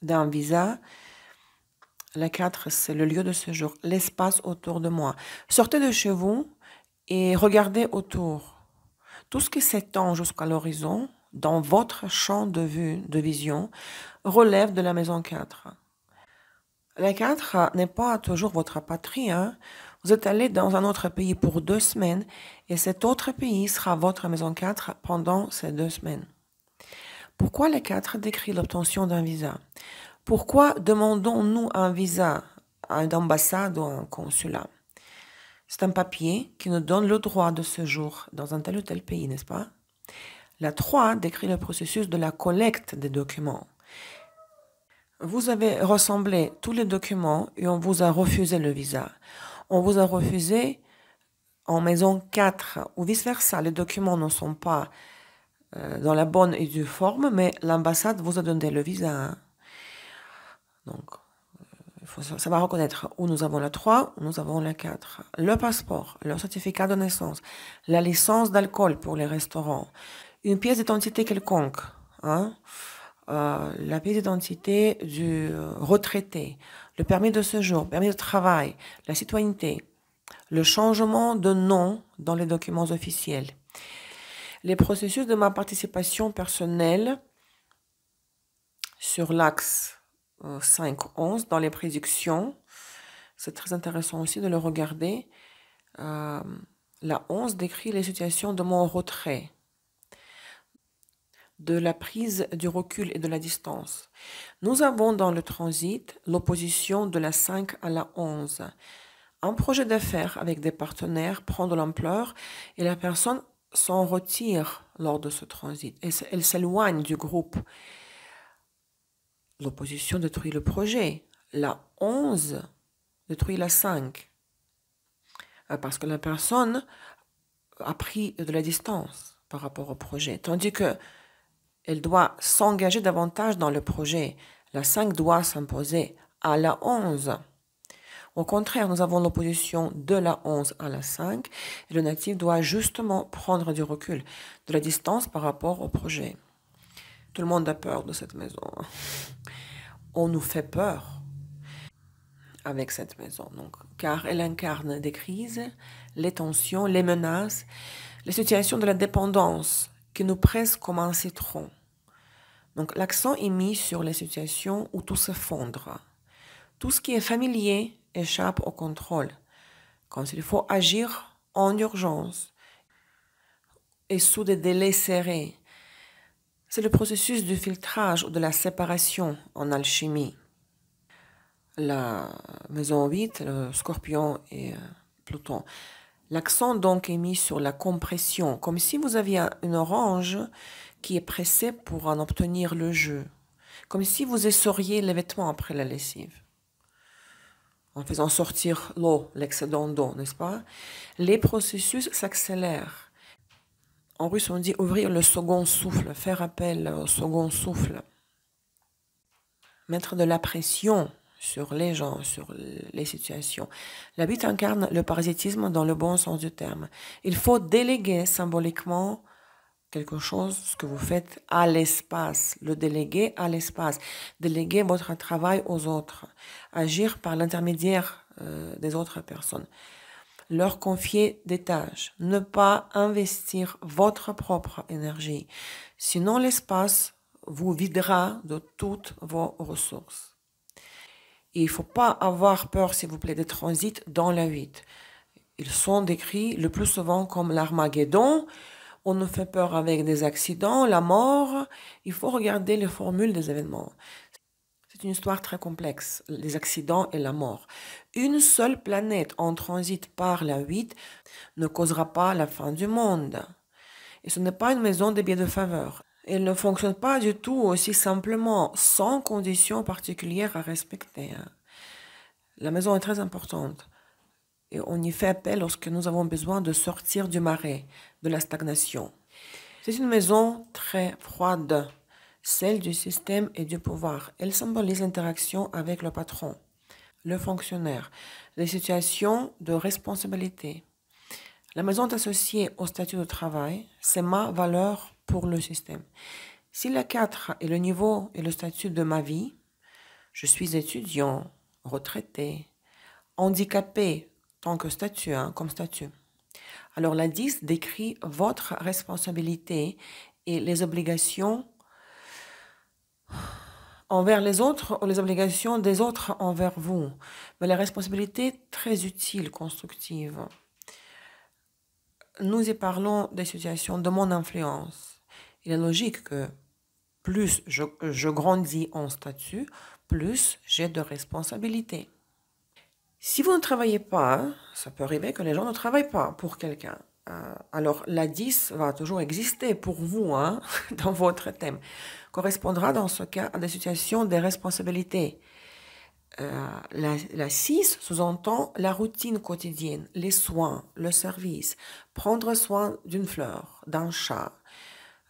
d'un visa. La 4, c'est le lieu de séjour, l'espace autour de moi. Sortez de chez vous et regardez autour. Tout ce qui s'étend jusqu'à l'horizon, dans votre champ de vue, de vision, relève de la maison 4. La 4 n'est pas toujours votre patrie. Hein? Vous êtes allé dans un autre pays pour 2 semaines et cet autre pays sera votre maison 4 pendant ces 2 semaines. Pourquoi le 4 décrit l'obtention d'un visa? Pourquoi demandons-nous un visa à une ambassade ou à un consulat? C'est un papier qui nous donne le droit de séjour dans un tel ou tel pays, n'est-ce pas? La 3 décrit le processus de la collecte des documents. Vous avez rassemblé tous les documents et on vous a refusé le visa. On vous a refusé en maison 4 ou vice-versa. Les documents ne sont pas dans la bonne et due forme, mais l'ambassade vous a donné le visa. Donc, il faut savoir reconnaître où nous avons la 3, où nous avons la 4. Le passeport, le certificat de naissance, la licence d'alcool pour les restaurants, une pièce d'identité quelconque, hein, la pièce d'identité du retraité, le permis de séjour, permis de travail, la citoyenneté, le changement de nom dans les documents officiels, les processus de ma participation personnelle sur l'axe 5-11 dans les prédictions. C'est très intéressant aussi de le regarder. La 11 décrit les situations de mon retrait, de la prise du recul et de la distance. Nous avons dans le transit l'opposition de la 5 à la 11. Un projet d'affaires avec des partenaires prend de l'ampleur et la personne s'en retire lors de ce transit. Et elle s'éloigne du groupe. L'opposition détruit le projet. La 11 détruit la 5. Parce que la personne a pris de la distance par rapport au projet. Tandis que elle doit s'engager davantage dans le projet. La 5 doit s'imposer à la 11. Au contraire, nous avons l'opposition de la 11 à la 5 et le natif doit justement prendre du recul, de la distance par rapport au projet. Tout le monde a peur de cette maison. On nous fait peur avec cette maison, donc, car elle incarne des crises, les tensions, les menaces, les situations de la dépendance qui nous pressent comme un citron. Donc l'accent est mis sur les situations où tout s'effondre. Tout ce qui est familier échappe au contrôle, quand il faut agir en urgence et sous des délais serrés. C'est le processus du filtrage ou de la séparation en alchimie. La maison 8, le Scorpion et Pluton. L'accent donc est mis sur la compression, comme si vous aviez une orange qui est pressée pour en obtenir le jus, comme si vous essoriez les vêtements après la lessive, en faisant sortir l'eau, l'excédent d'eau, n'est-ce pas? Les processus s'accélèrent. En russe, on dit ouvrir le second souffle, faire appel au second souffle, mettre de la pression sur les gens, sur les situations. La 8 incarne le parasitisme dans le bon sens du terme. Il faut déléguer symboliquement quelque chose, ce que vous faites, à l'espace, le déléguer à l'espace, déléguer votre travail aux autres, agir par l'intermédiaire des autres personnes, leur confier des tâches, ne pas investir votre propre énergie, sinon l'espace vous videra de toutes vos ressources. Et il ne faut pas avoir peur, s'il vous plaît, des transits dans la 8. Ils sont décrits le plus souvent comme l'Armageddon. On nous fait peur avec des accidents, la mort. Il faut regarder les formules des événements. C'est une histoire très complexe, les accidents et la mort. Une seule planète en transit par la 8 ne causera pas la fin du monde. Et ce n'est pas une maison de billets de faveur. Elle ne fonctionne pas du tout aussi simplement, sans conditions particulières à respecter. La maison est très importante. Et on y fait appel lorsque nous avons besoin de sortir du marais, de la stagnation. C'est une maison très froide, celle du système et du pouvoir. Elle symbolise l'interaction avec le patron, le fonctionnaire, les situations de responsabilité. La maison est associée au statut de travail, c'est ma valeur pour le système. Si la 4 est le niveau et le statut de ma vie, je suis étudiant, retraité, handicapé, tant que statut, comme statut. Alors la 10 décrit votre responsabilité et les obligations envers les autres ou les obligations des autres envers vous. Mais la responsabilité très utile, constructive. Nous y parlons des situations de mon influence. Il est logique que plus je grandis en statut, plus j'ai de responsabilités. Si vous ne travaillez pas, ça peut arriver que les gens ne travaillent pas pour quelqu'un. Alors la 10 va toujours exister pour vous, hein, dans votre thème. Correspondra dans ce cas à des situations de responsabilité. La 6 sous-entend la routine quotidienne, les soins, le service, prendre soin d'une fleur, d'un chat,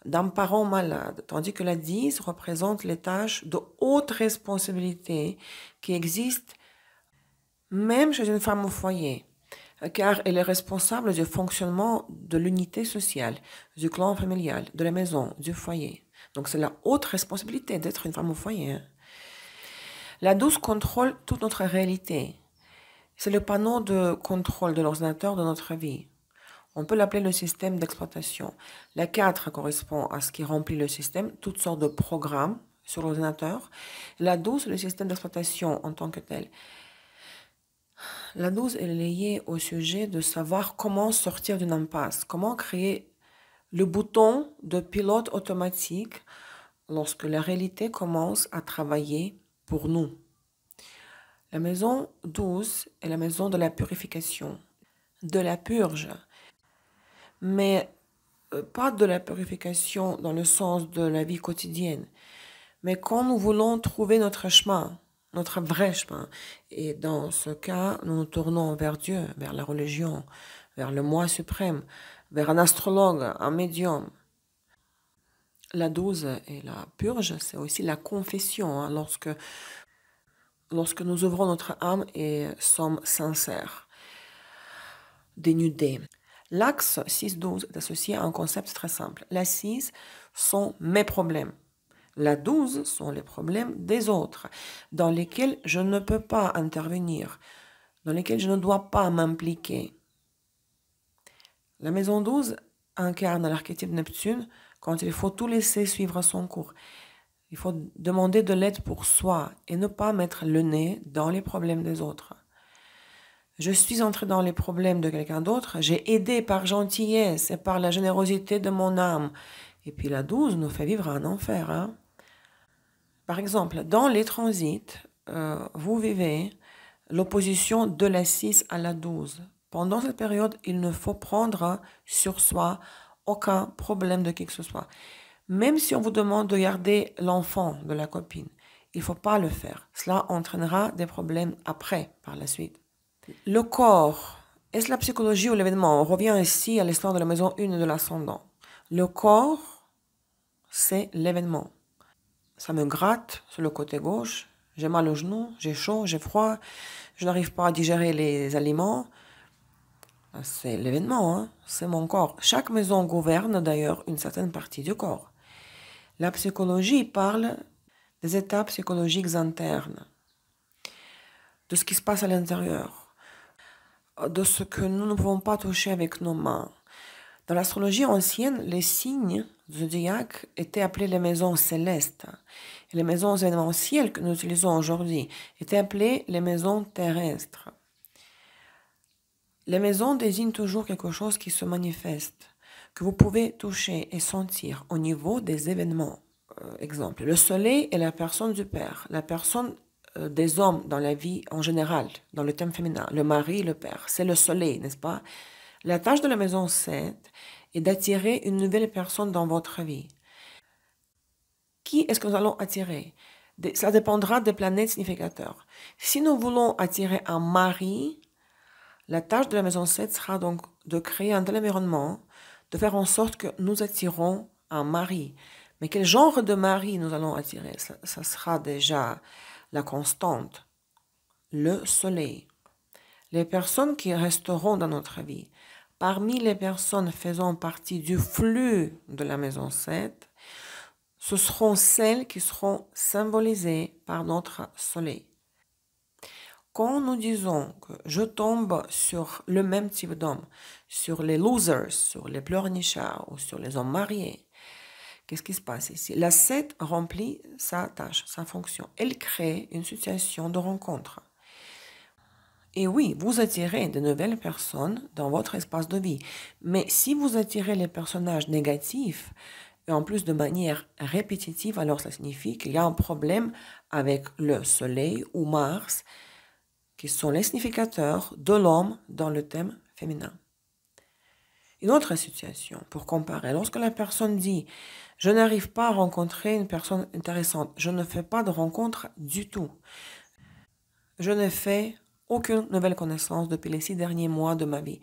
d'un parent malade, tandis que la 10 représente les tâches de haute responsabilité qui existent même chez une femme au foyer, car elle est responsable du fonctionnement de l'unité sociale, du clan familial, de la maison, du foyer. Donc c'est la haute responsabilité d'être une femme au foyer, hein. La 12 contrôle toute notre réalité. C'est le panneau de contrôle de l'ordinateur de notre vie. On peut l'appeler le système d'exploitation. La 4 correspond à ce qui remplit le système, toutes sortes de programmes sur l'ordinateur. La 12, c'est le système d'exploitation en tant que tel. La 12 est liée au sujet de savoir comment sortir d'une impasse, comment créer le bouton de pilote automatique lorsque la réalité commence à travailler pour nous. La maison 12 est la maison de la purification, de la purge, mais pas de la purification dans le sens de la vie quotidienne, mais quand nous voulons trouver notre chemin, notre vrai chemin, et dans ce cas, nous nous tournons vers Dieu, vers la religion, vers le moi suprême, vers un astrologue, un médium. La 12 et la purge, c'est aussi la confession, hein, lorsque nous ouvrons notre âme et sommes sincères, dénudés. L'axe 6-12 est associé à un concept très simple. La 6 sont mes problèmes. La 12 sont les problèmes des autres, dans lesquels je ne peux pas intervenir, dans lesquels je ne dois pas m'impliquer. La maison 12 incarne l'archétype Neptune quand il faut tout laisser suivre son cours. Il faut demander de l'aide pour soi et ne pas mettre le nez dans les problèmes des autres. Je suis entré dans les problèmes de quelqu'un d'autre, j'ai aidé par gentillesse et par la générosité de mon âme. Et puis la 12 nous fait vivre un enfer, hein. Par exemple, dans les transits, vous vivez l'opposition de la 6 à la 12. Pendant cette période, il ne faut prendre sur soi aucun problème de qui que ce soit. Même si on vous demande de garder l'enfant de la copine, il ne faut pas le faire. Cela entraînera des problèmes après, par la suite. Le corps, est-ce la psychologie ou l'événement? On revient ici à l'histoire de la maison 1 de l'ascendant. Le corps, c'est l'événement. Ça me gratte sur le côté gauche, j'ai mal au genou, j'ai chaud, j'ai froid, je n'arrive pas à digérer les aliments. C'est l'événement, hein? C'est mon corps. Chaque maison gouverne d'ailleurs une certaine partie du corps. La psychologie parle des états psychologiques internes, de ce qui se passe à l'intérieur, de ce que nous ne pouvons pas toucher avec nos mains. Dans l'astrologie ancienne, les signes du zodiaque étaient appelés les maisons célestes. Et les maisons événementielles que nous utilisons aujourd'hui étaient appelées les maisons terrestres. Les maisons désignent toujours quelque chose qui se manifeste, que vous pouvez toucher et sentir au niveau des événements. Exemple, le soleil est la personne du père, la personne des hommes dans la vie en général, dans le thème féminin. Le mari, le père, c'est le soleil, n'est-ce pas? La tâche de la maison 7 est d'attirer une nouvelle personne dans votre vie. Qui est-ce que nous allons attirer? Ça dépendra des planètes significateurs. Si nous voulons attirer un mari, la tâche de la maison 7 sera donc de créer un tel environnement, de faire en sorte que nous attirons un mari. Mais quel genre de mari nous allons attirer? Ça sera déjà la constante, le soleil. Les personnes qui resteront dans notre vie, parmi les personnes faisant partie du flux de la maison 7, ce seront celles qui seront symbolisées par notre soleil. Quand nous disons que je tombe sur le même type d'homme, sur les losers, sur les pleurnichards ou sur les hommes mariés, qu'est-ce qui se passe ici? La 7 remplit sa tâche, sa fonction. Elle crée une situation de rencontre. Et oui, vous attirez de nouvelles personnes dans votre espace de vie. Mais si vous attirez les personnages négatifs, et en plus de manière répétitive, alors ça signifie qu'il y a un problème avec le Soleil ou Mars, qui sont les significateurs de l'homme dans le thème féminin. Une autre situation pour comparer, lorsque la personne dit « Je n'arrive pas à rencontrer une personne intéressante, je ne fais pas de rencontre du tout. Je n'ai fait aucune nouvelle connaissance depuis les 6 derniers mois de ma vie. »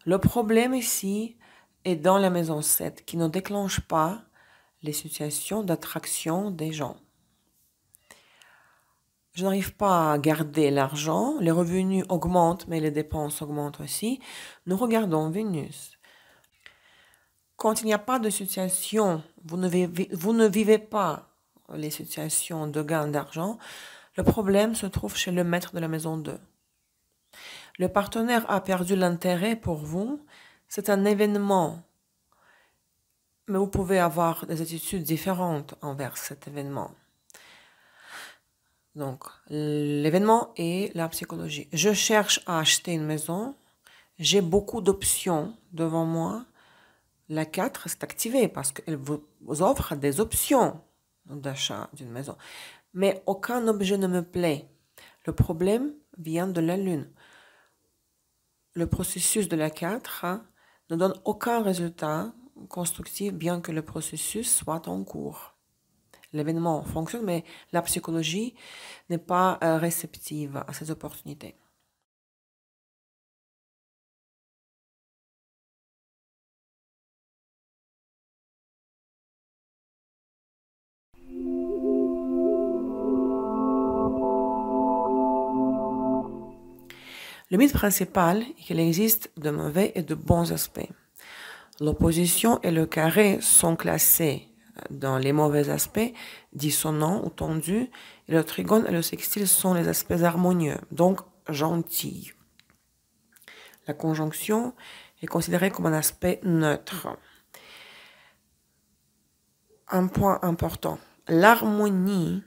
Le problème ici est dans la maison 7 qui ne déclenche pas les situations d'attraction des gens. Je n'arrive pas à garder l'argent, les revenus augmentent mais les dépenses augmentent aussi. Nous regardons Vénus. Quand il n'y a pas de situation, vous ne vivez pas les situations de gain d'argent, le problème se trouve chez le maître de la maison 2. Le partenaire a perdu l'intérêt pour vous, c'est un événement, mais vous pouvez avoir des attitudes différentes envers cet événement. Donc, l'événement est la psychologie. Je cherche à acheter une maison, j'ai beaucoup d'options devant moi. La 4, c'est activé parce qu'elle vous offre des options d'achat d'une maison. Mais aucun objet ne me plaît. Le problème vient de la Lune. Le processus de la 4 ne donne aucun résultat constructif bien que le processus soit en cours. L'événement fonctionne, mais la psychologie n'est pas réceptive à ces opportunités. Le mythe principal est qu'il existe de mauvais et de bons aspects. L'opposition et le carré sont classés dans les mauvais aspects, dissonants ou tendus, et le trigone et le sextile sont les aspects harmonieux, donc gentils. La conjonction est considérée comme un aspect neutre. Un point important, l'harmonie,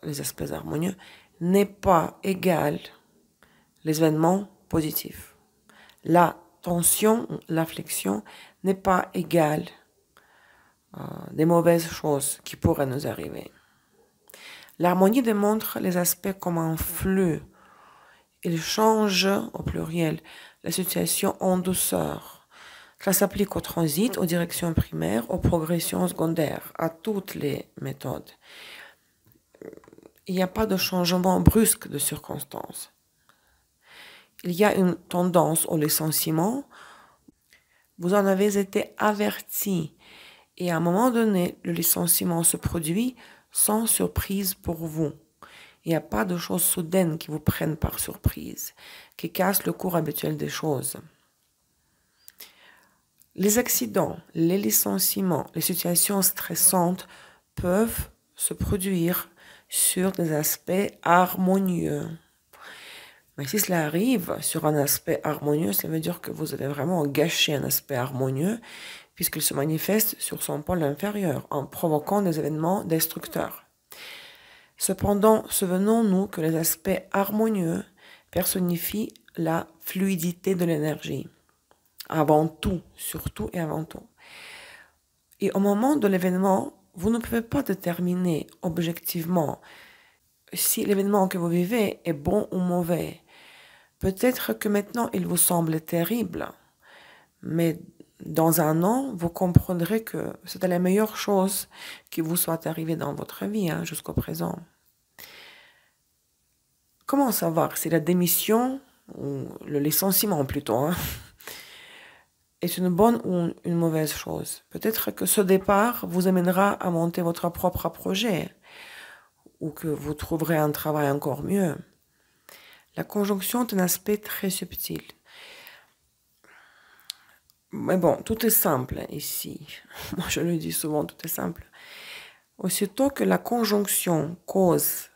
les aspects harmonieux, n'est pas égale les événements positifs. La tension, la flexion n'est pas égale des mauvaises choses qui pourraient nous arriver. L'harmonie démontre les aspects comme un flux. Il change, au pluriel, la situation en douceur. Cela s'applique au transit, aux directions primaires, aux progressions secondaires, à toutes les méthodes. Il n'y a pas de changement brusque de circonstances. Il y a une tendance au licenciement. Vous en avez été averti. Et à un moment donné, le licenciement se produit sans surprise pour vous. Il n'y a pas de choses soudaines qui vous prennent par surprise, qui cassent le cours habituel des choses. Les accidents, les licenciements, les situations stressantes peuvent se produire sur des aspects harmonieux. Mais si cela arrive sur un aspect harmonieux, ça veut dire que vous avez vraiment gâché un aspect harmonieux puisqu'il se manifeste sur son pôle inférieur en provoquant des événements destructeurs. Cependant, souvenons-nous que les aspects harmonieux personnifient la fluidité de l'énergie. Avant tout, surtout et avant tout. Et au moment de l'événement, vous ne pouvez pas déterminer objectivement si l'événement que vous vivez est bon ou mauvais. Peut-être que maintenant il vous semble terrible, mais dans un an, vous comprendrez que c'était la meilleure chose qui vous soit arrivée dans votre vie jusqu'au présent. Comment savoir si la démission, ou le licenciement plutôt, est une bonne ou une mauvaise chose? Peut-être que ce départ vous amènera à monter votre propre projet ou que vous trouverez un travail encore mieux. La conjonction est un aspect très subtil. Mais bon, tout est simple ici. Moi, je le dis souvent, tout est simple. Aussitôt que la conjonction cause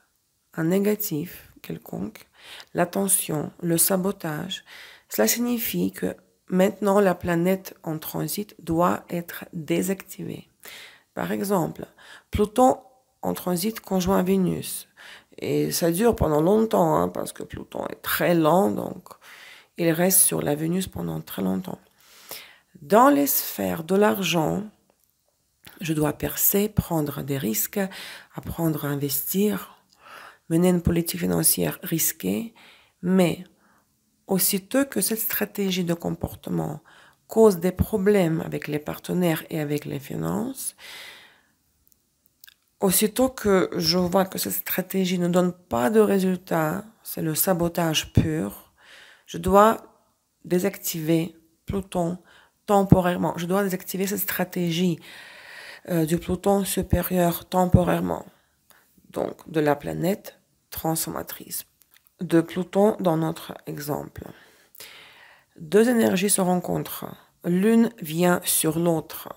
un négatif quelconque, la tension, le sabotage, cela signifie que maintenant la planète en transit doit être désactivée. Par exemple, Pluton en transit conjoint Vénus. Et ça dure pendant longtemps, parce que Pluton est très lent, donc il reste sur la Vénus pendant très longtemps. Dans les sphères de l'argent, Je dois percer, prendre des risques, apprendre à investir, mener une politique financière risquée, mais aussitôt que cette stratégie de comportement cause des problèmes avec les partenaires et avec les finances, aussitôt que je vois que cette stratégie ne donne pas de résultat, c'est le sabotage pur, je dois désactiver Pluton temporairement. Je dois désactiver cette stratégie du Pluton supérieur temporairement. Donc, de la planète transformatrice. De Pluton dans notre exemple. Deux énergies se rencontrent. L'une vient sur l'autre.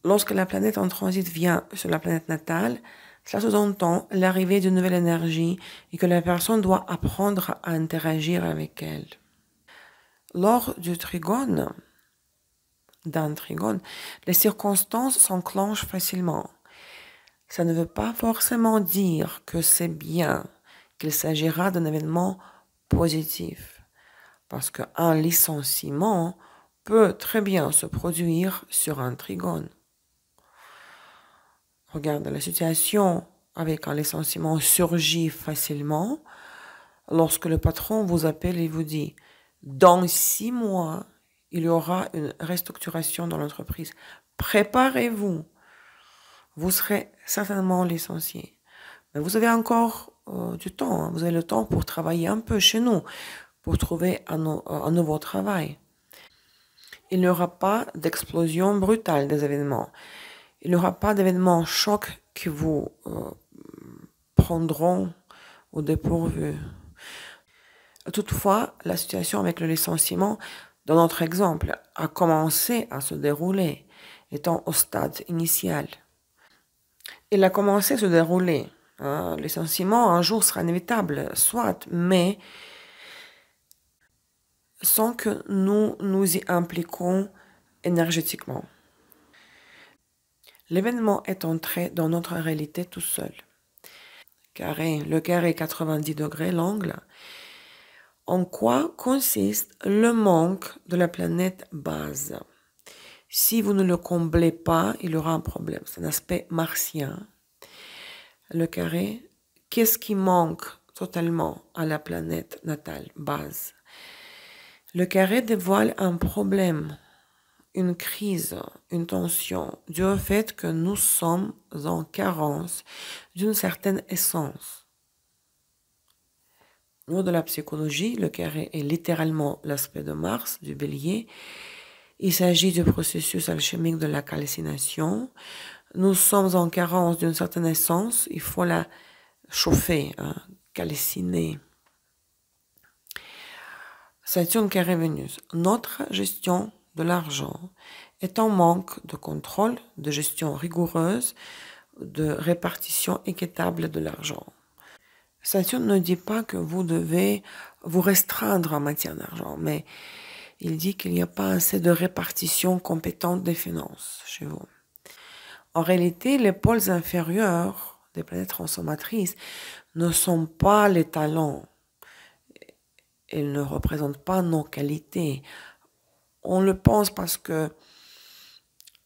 Lorsque la planète en transit vient sur la planète natale, cela sous-entend l'arrivée d'une nouvelle énergie et que la personne doit apprendre à interagir avec elle. Lors d'un trigone, les circonstances s'enclenchent facilement. Ça ne veut pas forcément dire que c'est bien, qu'il s'agira d'un événement positif. Parce qu'un licenciement peut très bien se produire sur un trigone. Regarde, la situation avec un licenciement surgit facilement lorsque le patron vous appelle et vous dit « Dans 6 mois, il y aura une restructuration dans l'entreprise. Préparez-vous. Vous serez certainement licencié. » Mais vous avez encore du temps. Hein. Vous avez le temps pour travailler un peu chez nous, pour trouver un nouveau travail. Il n'y aura pas d'explosion brutale des événements. Il n'y aura pas d'événements chocs qui vous prendront au dépourvu. Toutefois, la situation avec le licenciement, dans notre exemple, a commencé à se dérouler, étant au stade initial. Il a commencé à se dérouler. Le licenciement, un jour, sera inévitable, soit, mais sans que nous nous y impliquons énergétiquement. L'événement est entré dans notre réalité tout seul. Le carré 90 degrés, l'angle. En quoi consiste le manque de la planète base? Si vous ne le comblez pas, il y aura un problème. C'est un aspect martien. Le carré, qu'est-ce qui manque totalement à la planète natale base? Le carré dévoile un problème, une crise, une tension, dû au fait que nous sommes en carence d'une certaine essence. Au niveau de la psychologie, le carré est littéralement l'aspect de Mars, du bélier. Il s'agit du processus alchimique de la calcination. Nous sommes en carence d'une certaine essence, il faut la chauffer, calciner. Saturne carré Vénus. Notre gestion de l'argent est en manque de contrôle, de gestion rigoureuse, de répartition équitable de l'argent. Saturne ne dit pas que vous devez vous restreindre en matière d'argent, mais il dit qu'il n'y a pas assez de répartition compétente des finances chez vous. En réalité, les pôles inférieurs des planètes transformatrices ne sont pas les talents. Ils ne représentent pas nos qualités. On le pense parce que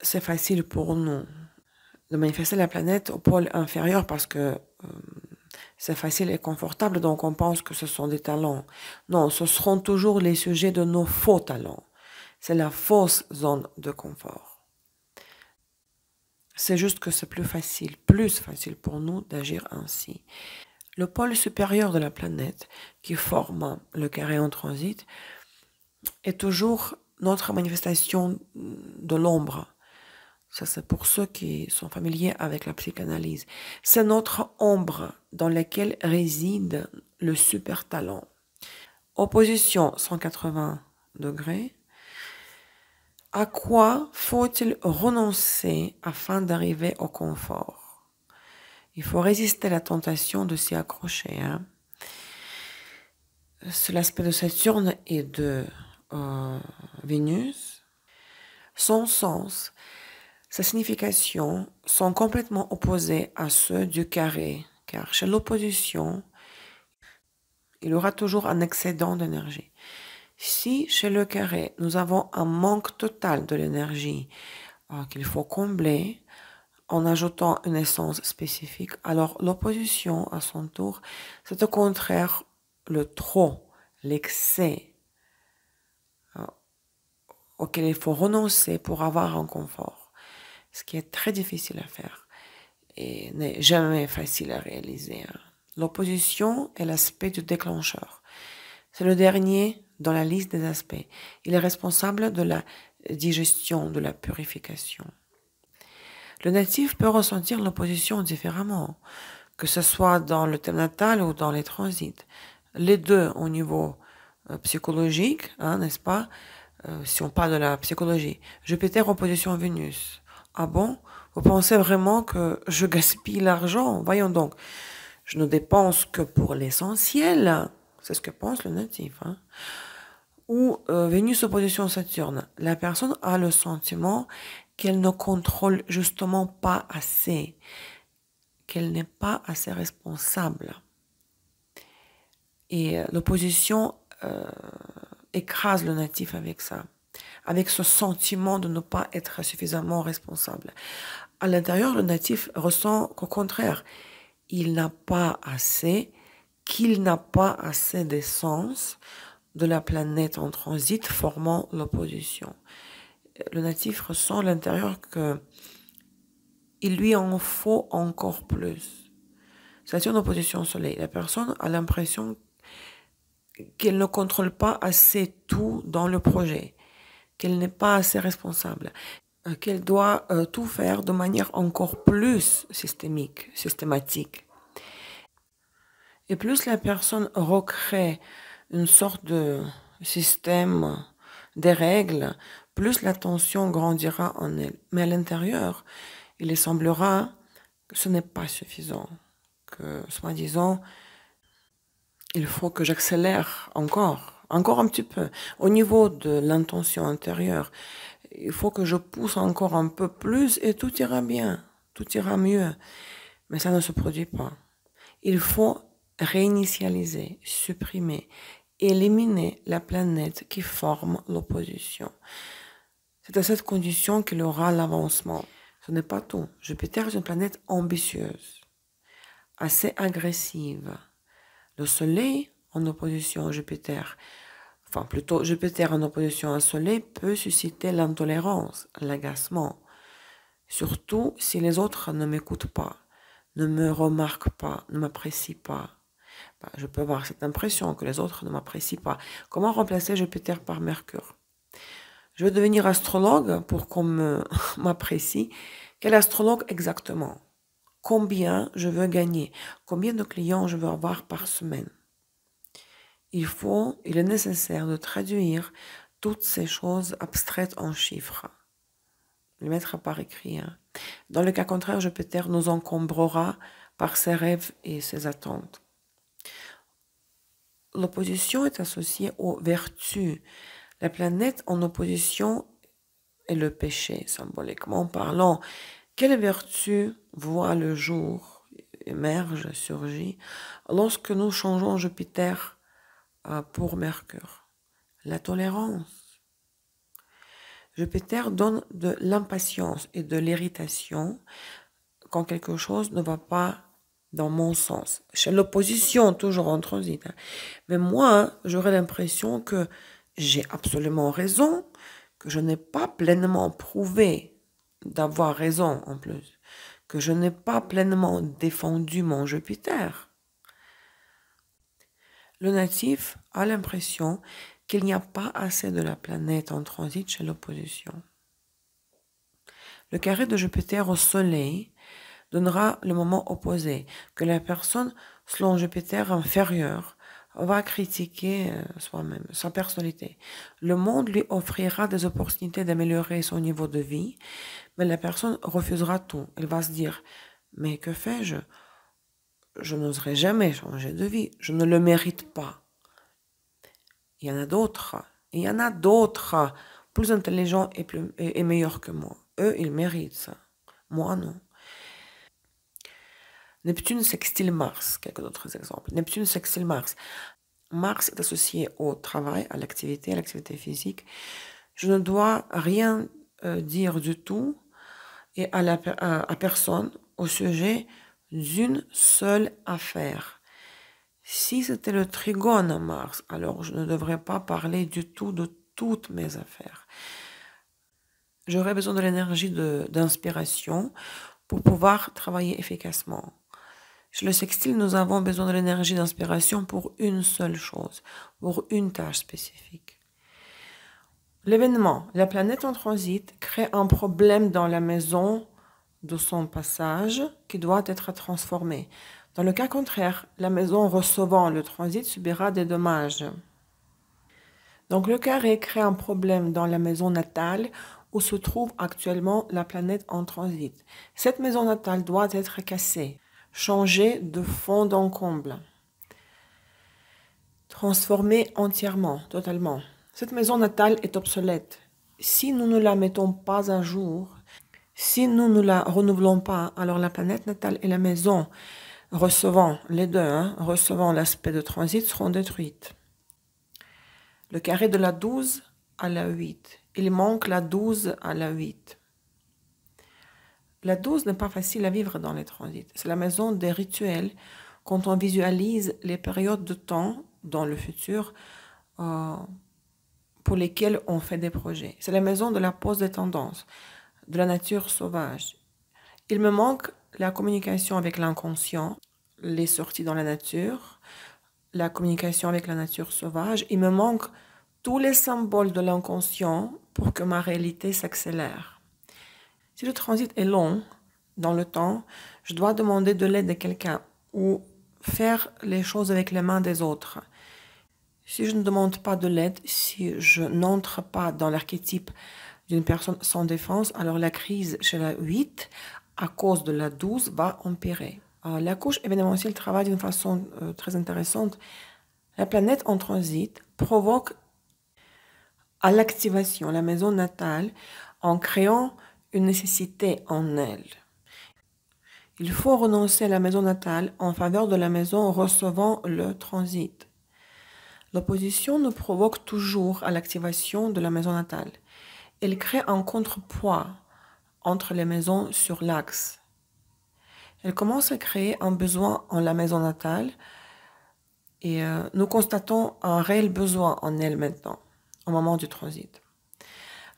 c'est facile pour nous de manifester la planète au pôle inférieur parce que c'est facile et confortable, donc on pense que ce sont des talents. Non, ce seront toujours les sujets de nos faux talents. C'est la fausse zone de confort. C'est juste que c'est plus facile pour nous d'agir ainsi. Le pôle supérieur de la planète, qui forme le carré en transit, est toujours notre manifestation de l'ombre. Ça, c'est pour ceux qui sont familiers avec la psychanalyse. C'est notre ombre dans laquelle réside le super talent. Opposition 180 degrés. À quoi faut-il renoncer afin d'arriver au confort? Il faut résister à la tentation de s'y accrocher. C'est l'aspect de Saturne et de Vénus. Son sens, sa signification sont complètement opposés à ceux du carré, car chez l'opposition, il y aura toujours un excédent d'énergie. Si chez le carré, nous avons un manque total de l'énergie, qu'il faut combler en ajoutant une essence spécifique. Alors l'opposition, à son tour, c'est au contraire le trop, l'excès auquel il faut renoncer pour avoir un confort, ce qui est très difficile à faire et n'est jamais facile à réaliser. L'opposition est l'aspect du déclencheur. C'est le dernier dans la liste des aspects. Il est responsable de la digestion, de la purification. Le natif peut ressentir l'opposition différemment, que ce soit dans le thème natal ou dans les transits. Les deux au niveau psychologique, n'est-ce pas? Si on parle de la psychologie. Jupiter opposition Vénus. Ah bon? Vous pensez vraiment que je gaspille l'argent? Voyons donc. Je ne dépense que pour l'essentiel. C'est ce que pense le natif. Ou Vénus opposition Saturne. La personne a le sentiment qu'elle ne contrôle justement pas assez, qu'elle n'est pas assez responsable. Et l'opposition écrase le natif avec ça, avec ce sentiment de ne pas être suffisamment responsable. À l'intérieur, le natif ressent qu'au contraire, il n'a pas assez, qu'il n'a pas assez d'essence de la planète en transit formant l'opposition. Le natif ressent à l'intérieur que il lui en faut encore plus. Saturne en opposition au soleil. La personne a l'impression qu'elle ne contrôle pas assez tout dans le projet, qu'elle n'est pas assez responsable, qu'elle doit tout faire de manière encore plus systématique. Et plus la personne recrée une sorte de système, des règles, plus la tension grandira en elle. Mais à l'intérieur, il semblera que ce n'est pas suffisant, que, soi-disant, il faut que j'accélère encore un petit peu. Au niveau de l'intention intérieure, il faut que je pousse encore un peu plus et tout ira bien, tout ira mieux. Mais ça ne se produit pas. Il faut réinitialiser, supprimer, éliminer la planète qui forme l'opposition. C'est à cette condition qu'il y aura l'avancement. Ce n'est pas tout. Jupiter est une planète ambitieuse, assez agressive. Le Soleil en opposition à Jupiter, enfin plutôt Jupiter en opposition au Soleil, peut susciter l'intolérance, l'agacement. Surtout si les autres ne m'écoutent pas, ne me remarquent pas, ne m'apprécient pas. Je peux avoir cette impression que les autres ne m'apprécient pas. Comment remplacer Jupiter par Mercure? Je veux devenir astrologue pour qu'on m'apprécie. Quel astrologue exactement? Combien je veux gagner? Combien de clients je veux avoir par semaine? Il est nécessaire de traduire toutes ces choses abstraites en chiffres. Les mettre par écrit. Dans le cas contraire, Jupiter nous encombrera par ses rêves et ses attentes. L'opposition est associée aux vertus. La planète en opposition est le péché, symboliquement parlant. Quelle vertu voit le jour, émerge, surgit, lorsque nous changeons Jupiter pour Mercure? La tolérance. Jupiter donne de l'impatience et de l'irritation quand quelque chose ne va pas dans mon sens. Chez l'opposition, toujours en transit. Mais moi, j'aurais l'impression que j'ai absolument raison, que je n'ai pas pleinement prouvé d'avoir raison en plus, que je n'ai pas pleinement défendu mon Jupiter. Le natif a l'impression qu'il n'y a pas assez de la planète en transit chez l'opposition. Le carré de Jupiter au Soleil donnera le moment opposé, que la personne, selon Jupiter inférieur, va critiquer soi-même, sa personnalité. Le monde lui offrira des opportunités d'améliorer son niveau de vie, mais la personne refusera tout. Elle va se dire, mais que fais-je? Je n'oserai jamais changer de vie, je ne le mérite pas. Il y en a d'autres, plus intelligents et meilleurs que moi. Eux, ils méritent ça. Moi, non. Neptune sextile Mars, quelques autres exemples. Neptune sextile Mars. Mars est associé au travail, à l'activité physique. Je ne dois rien dire du tout et à personne au sujet d'une seule affaire. Si c'était le trigone à Mars, alors je ne devrais pas parler du tout de toutes mes affaires. J'aurais besoin de l'énergie d'inspiration pour pouvoir travailler efficacement. Chez le sextile, nous avons besoin de l'énergie d'inspiration pour une seule chose, pour une tâche spécifique. L'événement, la planète en transit, crée un problème dans la maison de son passage qui doit être transformé. Dans le cas contraire, la maison recevant le transit subira des dommages. Donc le carré crée un problème dans la maison natale où se trouve actuellement la planète en transit. Cette maison natale doit être cassée, changée de fond en comble, transformée entièrement, totalement. Cette maison natale est obsolète. Si nous ne la mettons pas à jour, si nous ne la renouvelons pas, alors la planète natale et la maison recevant les deux, recevant l'aspect de transit, seront détruites. Le carré de la 12 à la 8. Il manque la 12 à la 8. La 12 n'est pas facile à vivre dans les transits. C'est la maison des rituels quand on visualise les périodes de temps dans le futur pour lesquelles on fait des projets. C'est la maison de la pose des tendances, de la nature sauvage. Il me manque la communication avec l'inconscient, les sorties dans la nature, la communication avec la nature sauvage. Il me manque tous les symboles de l'inconscient pour que ma réalité s'accélère. Si le transit est long dans le temps, je dois demander de l'aide de quelqu'un ou faire les choses avec les mains des autres. Si je ne demande pas de l'aide, si je n'entre pas dans l'archétype d'une personne sans défense, alors la crise chez la 8, à cause de la 12, va empirer. La couche événementielle travaille d'une façon très intéressante. La planète en transit provoque à l'activation la maison natale en créant une nécessité en elle. Il faut renoncer à la maison natale en faveur de la maison recevant le transit. L'opposition nous provoque toujours à l'activation de la maison natale. Elle crée un contrepoids entre les maisons sur l'axe. Elle commence à créer un besoin en la maison natale et nous constatons un réel besoin en elle maintenant, au moment du transit.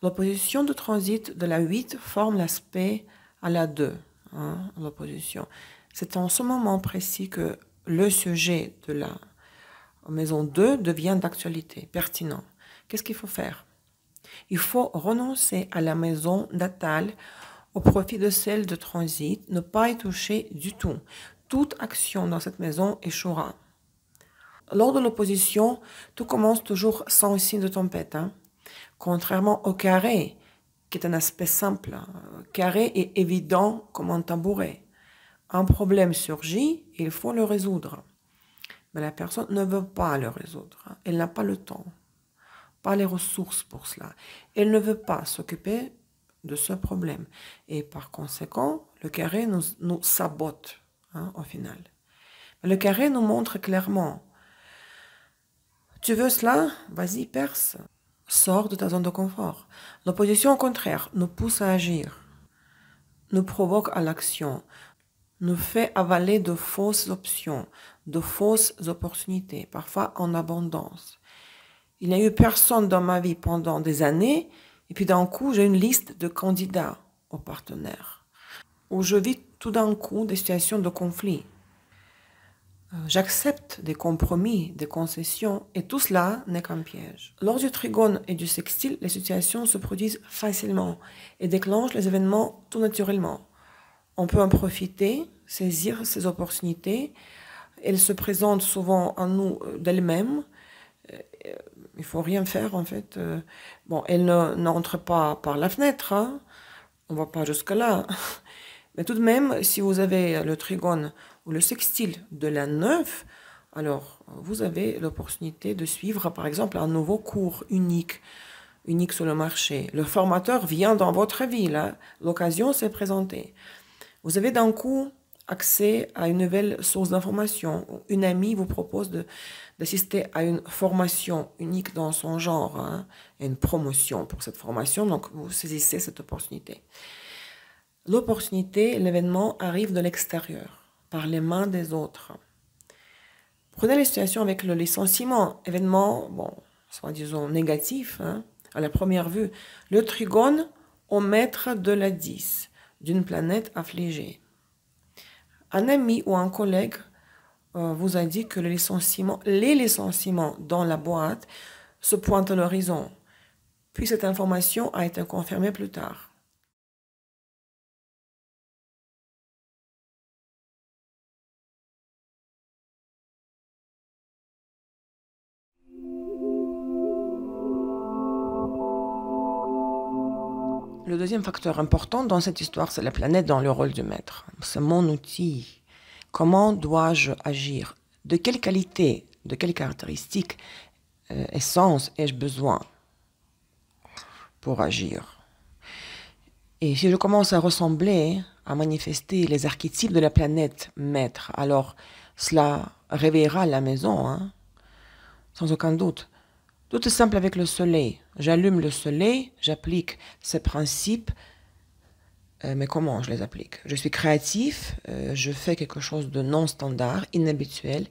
L'opposition de transit de la 8 forme l'aspect à la 2, l'opposition. C'est en ce moment précis que le sujet de la maison 2 devient d'actualité, pertinent. Qu'est-ce qu'il faut faire? Il faut renoncer à la maison natale au profit de celle de transit, ne pas y toucher du tout. Toute action dans cette maison échouera. Lors de l'opposition, tout commence toujours sans signe de tempête. Contrairement au carré, qui est un aspect simple. Carré est évident comme un tabouret. Un problème surgit, il faut le résoudre. Mais la personne ne veut pas le résoudre. Elle n'a pas le temps, pas les ressources pour cela. Elle ne veut pas s'occuper de ce problème. Et par conséquent, le carré nous sabote au final. Mais le carré nous montre clairement, tu veux cela? Vas-y, perce. Sors de ta zone de confort. L'opposition, au contraire, nous pousse à agir, nous provoque à l'action, nous fait avaler de fausses options, de fausses opportunités, parfois en abondance. Il n'y a eu personne dans ma vie pendant des années, et puis d'un coup, j'ai une liste de candidats aux partenaires, où je vis tout d'un coup des situations de conflit. J'accepte des compromis, des concessions, et tout cela n'est qu'un piège. Lors du trigone et du sextile, les situations se produisent facilement et déclenchent les événements tout naturellement. On peut en profiter, saisir ces opportunités. Elles se présentent souvent à nous d'elles-mêmes. Il faut rien faire en fait. Bon, elles n'entrent pas par la fenêtre, on ne va pas jusque-là. Mais tout de même, si vous avez le trigone ou le sextile de la 9, alors vous avez l'opportunité de suivre par exemple un nouveau cours unique sur le marché. Le formateur vient dans votre ville, l'occasion s'est présentée. Vous avez d'un coup accès à une nouvelle source d'information. Une amie vous propose d'assister à une formation unique dans son genre, hein, et une promotion pour cette formation, donc vous saisissez cette opportunité. L'opportunité, l'événement arrive de l'extérieur, par les mains des autres. Prenez les situations avec le licenciement, événement, bon, soit disons négatif, hein, à la première vue. Le trigone au maître de la 10, d'une planète affligée. Un ami ou un collègue vous a dit que les licenciements dans la boîte se pointent à l'horizon. Puis cette information a été confirmée plus tard. Le deuxième facteur important dans cette histoire, c'est la planète dans le rôle du maître. C'est mon outil. Comment dois-je agir? De quelle qualité, de quelles caractéristiques, essence ai-je besoin pour agir? Et si je commence à ressembler, à manifester les archétypes de la planète maître, alors cela réveillera la maison, hein, sans aucun doute. Tout est simple avec le soleil. J'allume le soleil, j'applique ces principes, mais comment je les applique? Je suis créatif, je fais quelque chose de non standard, inhabituel,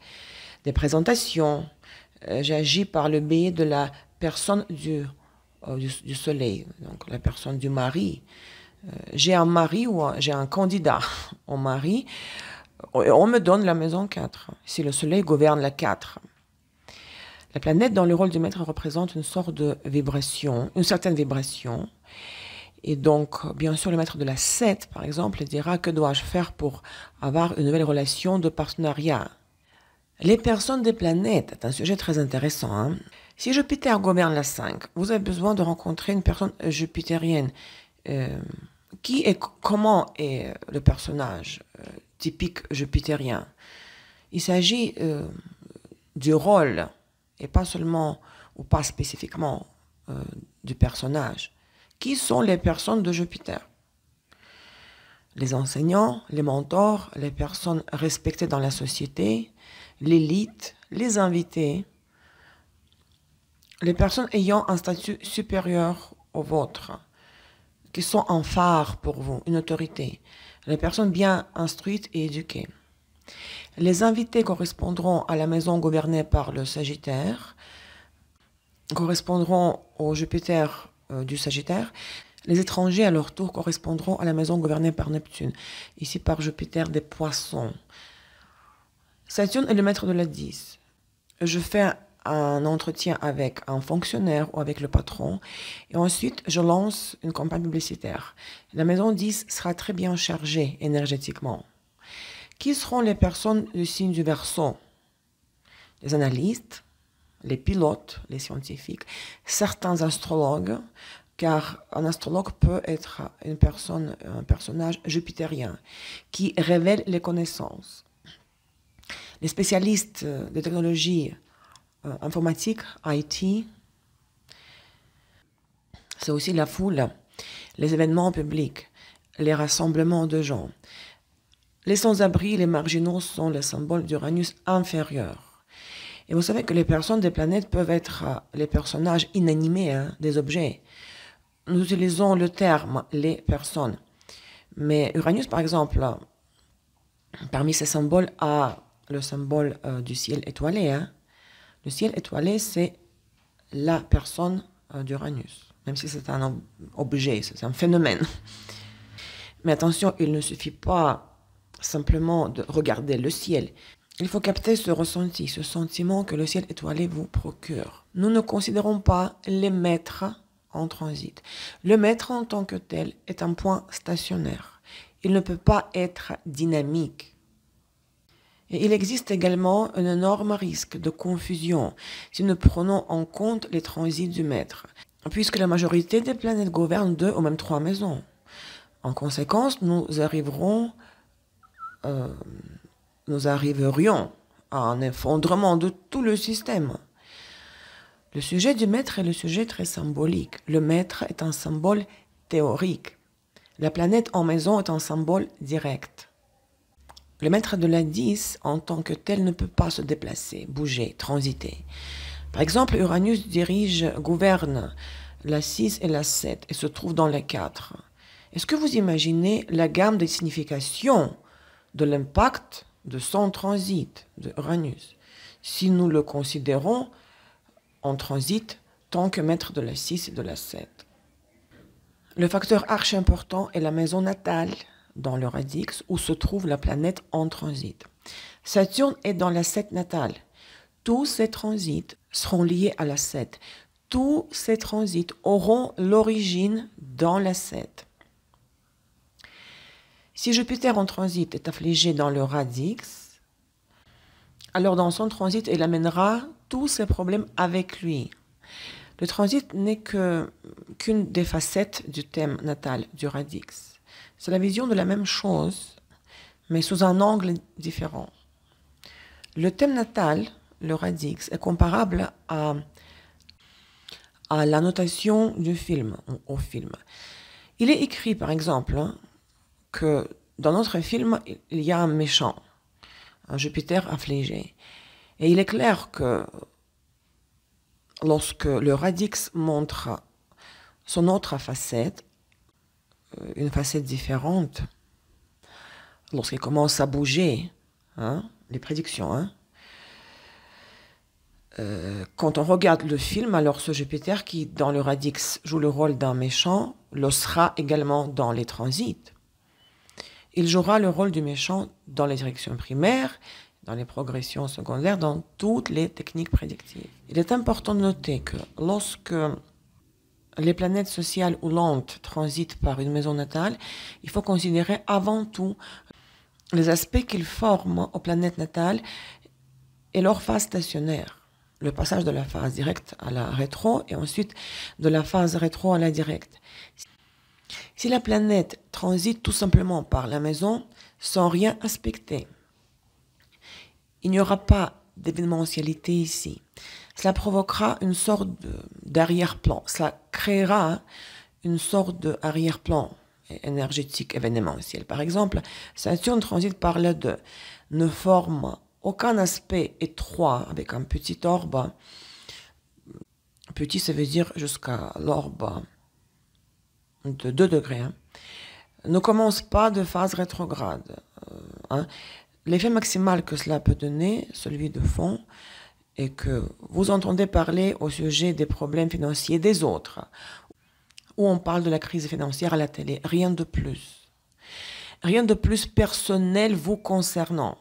des présentations, j'agis par le biais de la personne du soleil, donc la personne du mari. J'ai un mari ou j'ai un candidat au mari, on me donne la maison 4, si le soleil gouverne la 4. La planète dans le rôle du maître représente une sorte de vibration, une certaine vibration. Et donc, bien sûr, le maître de la 7, par exemple, dira que dois-je faire pour avoir une nouvelle relation de partenariat. Les personnes des planètes, c'est un sujet très intéressant, hein. Si Jupiter gouverne la 5, vous avez besoin de rencontrer une personne jupitérienne. Comment est le personnage typique jupitérien? Il s'agit du rôle, et pas seulement ou pas spécifiquement du personnage. Qui sont les personnes de Jupiter? Les enseignants, les mentors, les personnes respectées dans la société, l'élite, les invités, les personnes ayant un statut supérieur au vôtre, qui sont un phare pour vous, une autorité, les personnes bien instruites et éduquées. Les invités correspondront à la maison gouvernée par le Sagittaire, correspondront au Jupiter du Sagittaire. Les étrangers, à leur tour, correspondront à la maison gouvernée par Neptune, ici par Jupiter des Poissons. Saturne est le maître de la 10. Je fais un entretien avec un fonctionnaire ou avec le patron, et ensuite je lance une campagne publicitaire. La maison 10 sera très bien chargée énergétiquement. Qui seront les personnes du signe du Verseau? Les analystes, les pilotes, les scientifiques, certains astrologues, car un astrologue peut être un personnage jupitérien qui révèle les connaissances. Les spécialistes des technologies informatiques, IT, c'est aussi la foule, les événements publics, les rassemblements de gens. Les sans-abri, les marginaux sont les symboles d'Uranus inférieur. Et vous savez que les personnes des planètes peuvent être les personnages inanimés, hein, des objets. Nous utilisons le terme les personnes. Mais Uranus, par exemple, parmi ces symboles, a le symbole du ciel étoilé. Hein. Le ciel étoilé, c'est la personne d'Uranus, même si c'est un objet, c'est un phénomène. Mais attention, il ne suffit pas simplement de regarder le ciel. Il faut capter ce ressenti, ce sentiment que le ciel étoilé vous procure. Nous ne considérons pas les maîtres en transit. Le maître en tant que tel est un point stationnaire. Il ne peut pas être dynamique. Et il existe également un énorme risque de confusion si nous prenons en compte les transits du maître, puisque la majorité des planètes gouvernent 2 ou même 3 maisons. En conséquence, nous arriverions à un effondrement de tout le système. Le sujet du maître est le sujet très symbolique. Le maître est un symbole théorique. La planète en maison est un symbole direct. Le maître de la 10, en tant que tel, ne peut pas se déplacer, bouger, transiter. Par exemple, Uranus gouverne la 6 et la 7 et se trouve dans la 4. Est-ce que vous imaginez la gamme des significations de l'impact de son transit de Uranus si nous le considérons en transit tant que maître de la 6 et de la 7? Le facteur archi important est la maison natale dans le radix où se trouve la planète en transit. Saturne est dans la 7 natale. Tous ces transits seront liés à la 7. Tous ces transits auront l'origine dans la 7. Si Jupiter en transit est affligé dans le radix, alors dans son transit, il amènera tous ses problèmes avec lui. Le transit n'est qu'une des facettes du thème natal du radix. C'est la vision de la même chose, mais sous un angle différent. Le thème natal, le radix, est comparable à la notation du film, au film. Il est écrit, par exemple, que dans notre film, il y a un méchant, un Jupiter affligé. Et il est clair que lorsque le radix montre son autre facette, une facette différente, lorsqu'il commence à bouger, les prédictions, quand on regarde le film, alors ce Jupiter qui, dans le radix, joue le rôle d'un méchant, le sera également dans les transits. Il jouera le rôle du méchant dans les directions primaires, dans les progressions secondaires, dans toutes les techniques prédictives. Il est important de noter que lorsque les planètes sociales ou lentes transitent par une maison natale, il faut considérer avant tout les aspects qu'ils forment aux planètes natales et leur phase stationnaire. Le passage de la phase directe à la rétro et ensuite de la phase rétro à la directe. Si la planète transite tout simplement par la maison sans rien aspecter, il n'y aura pas d'événementialité ici. Cela provoquera une sorte d'arrière-plan. Cela créera une sorte d'arrière-plan énergétique événementiel. Par exemple, Saturne transite par la 2, ne forme aucun aspect étroit avec un petit orbe. Petit, ça veut dire jusqu'à l'orbe de 2 degrés. Ne commence pas de phase rétrograde. L'effet maximal que cela peut donner, celui de fond, est que vous entendez parler au sujet des problèmes financiers des autres, où on parle de la crise financière à la télé. Rien de plus. Rien de plus personnel vous concernant.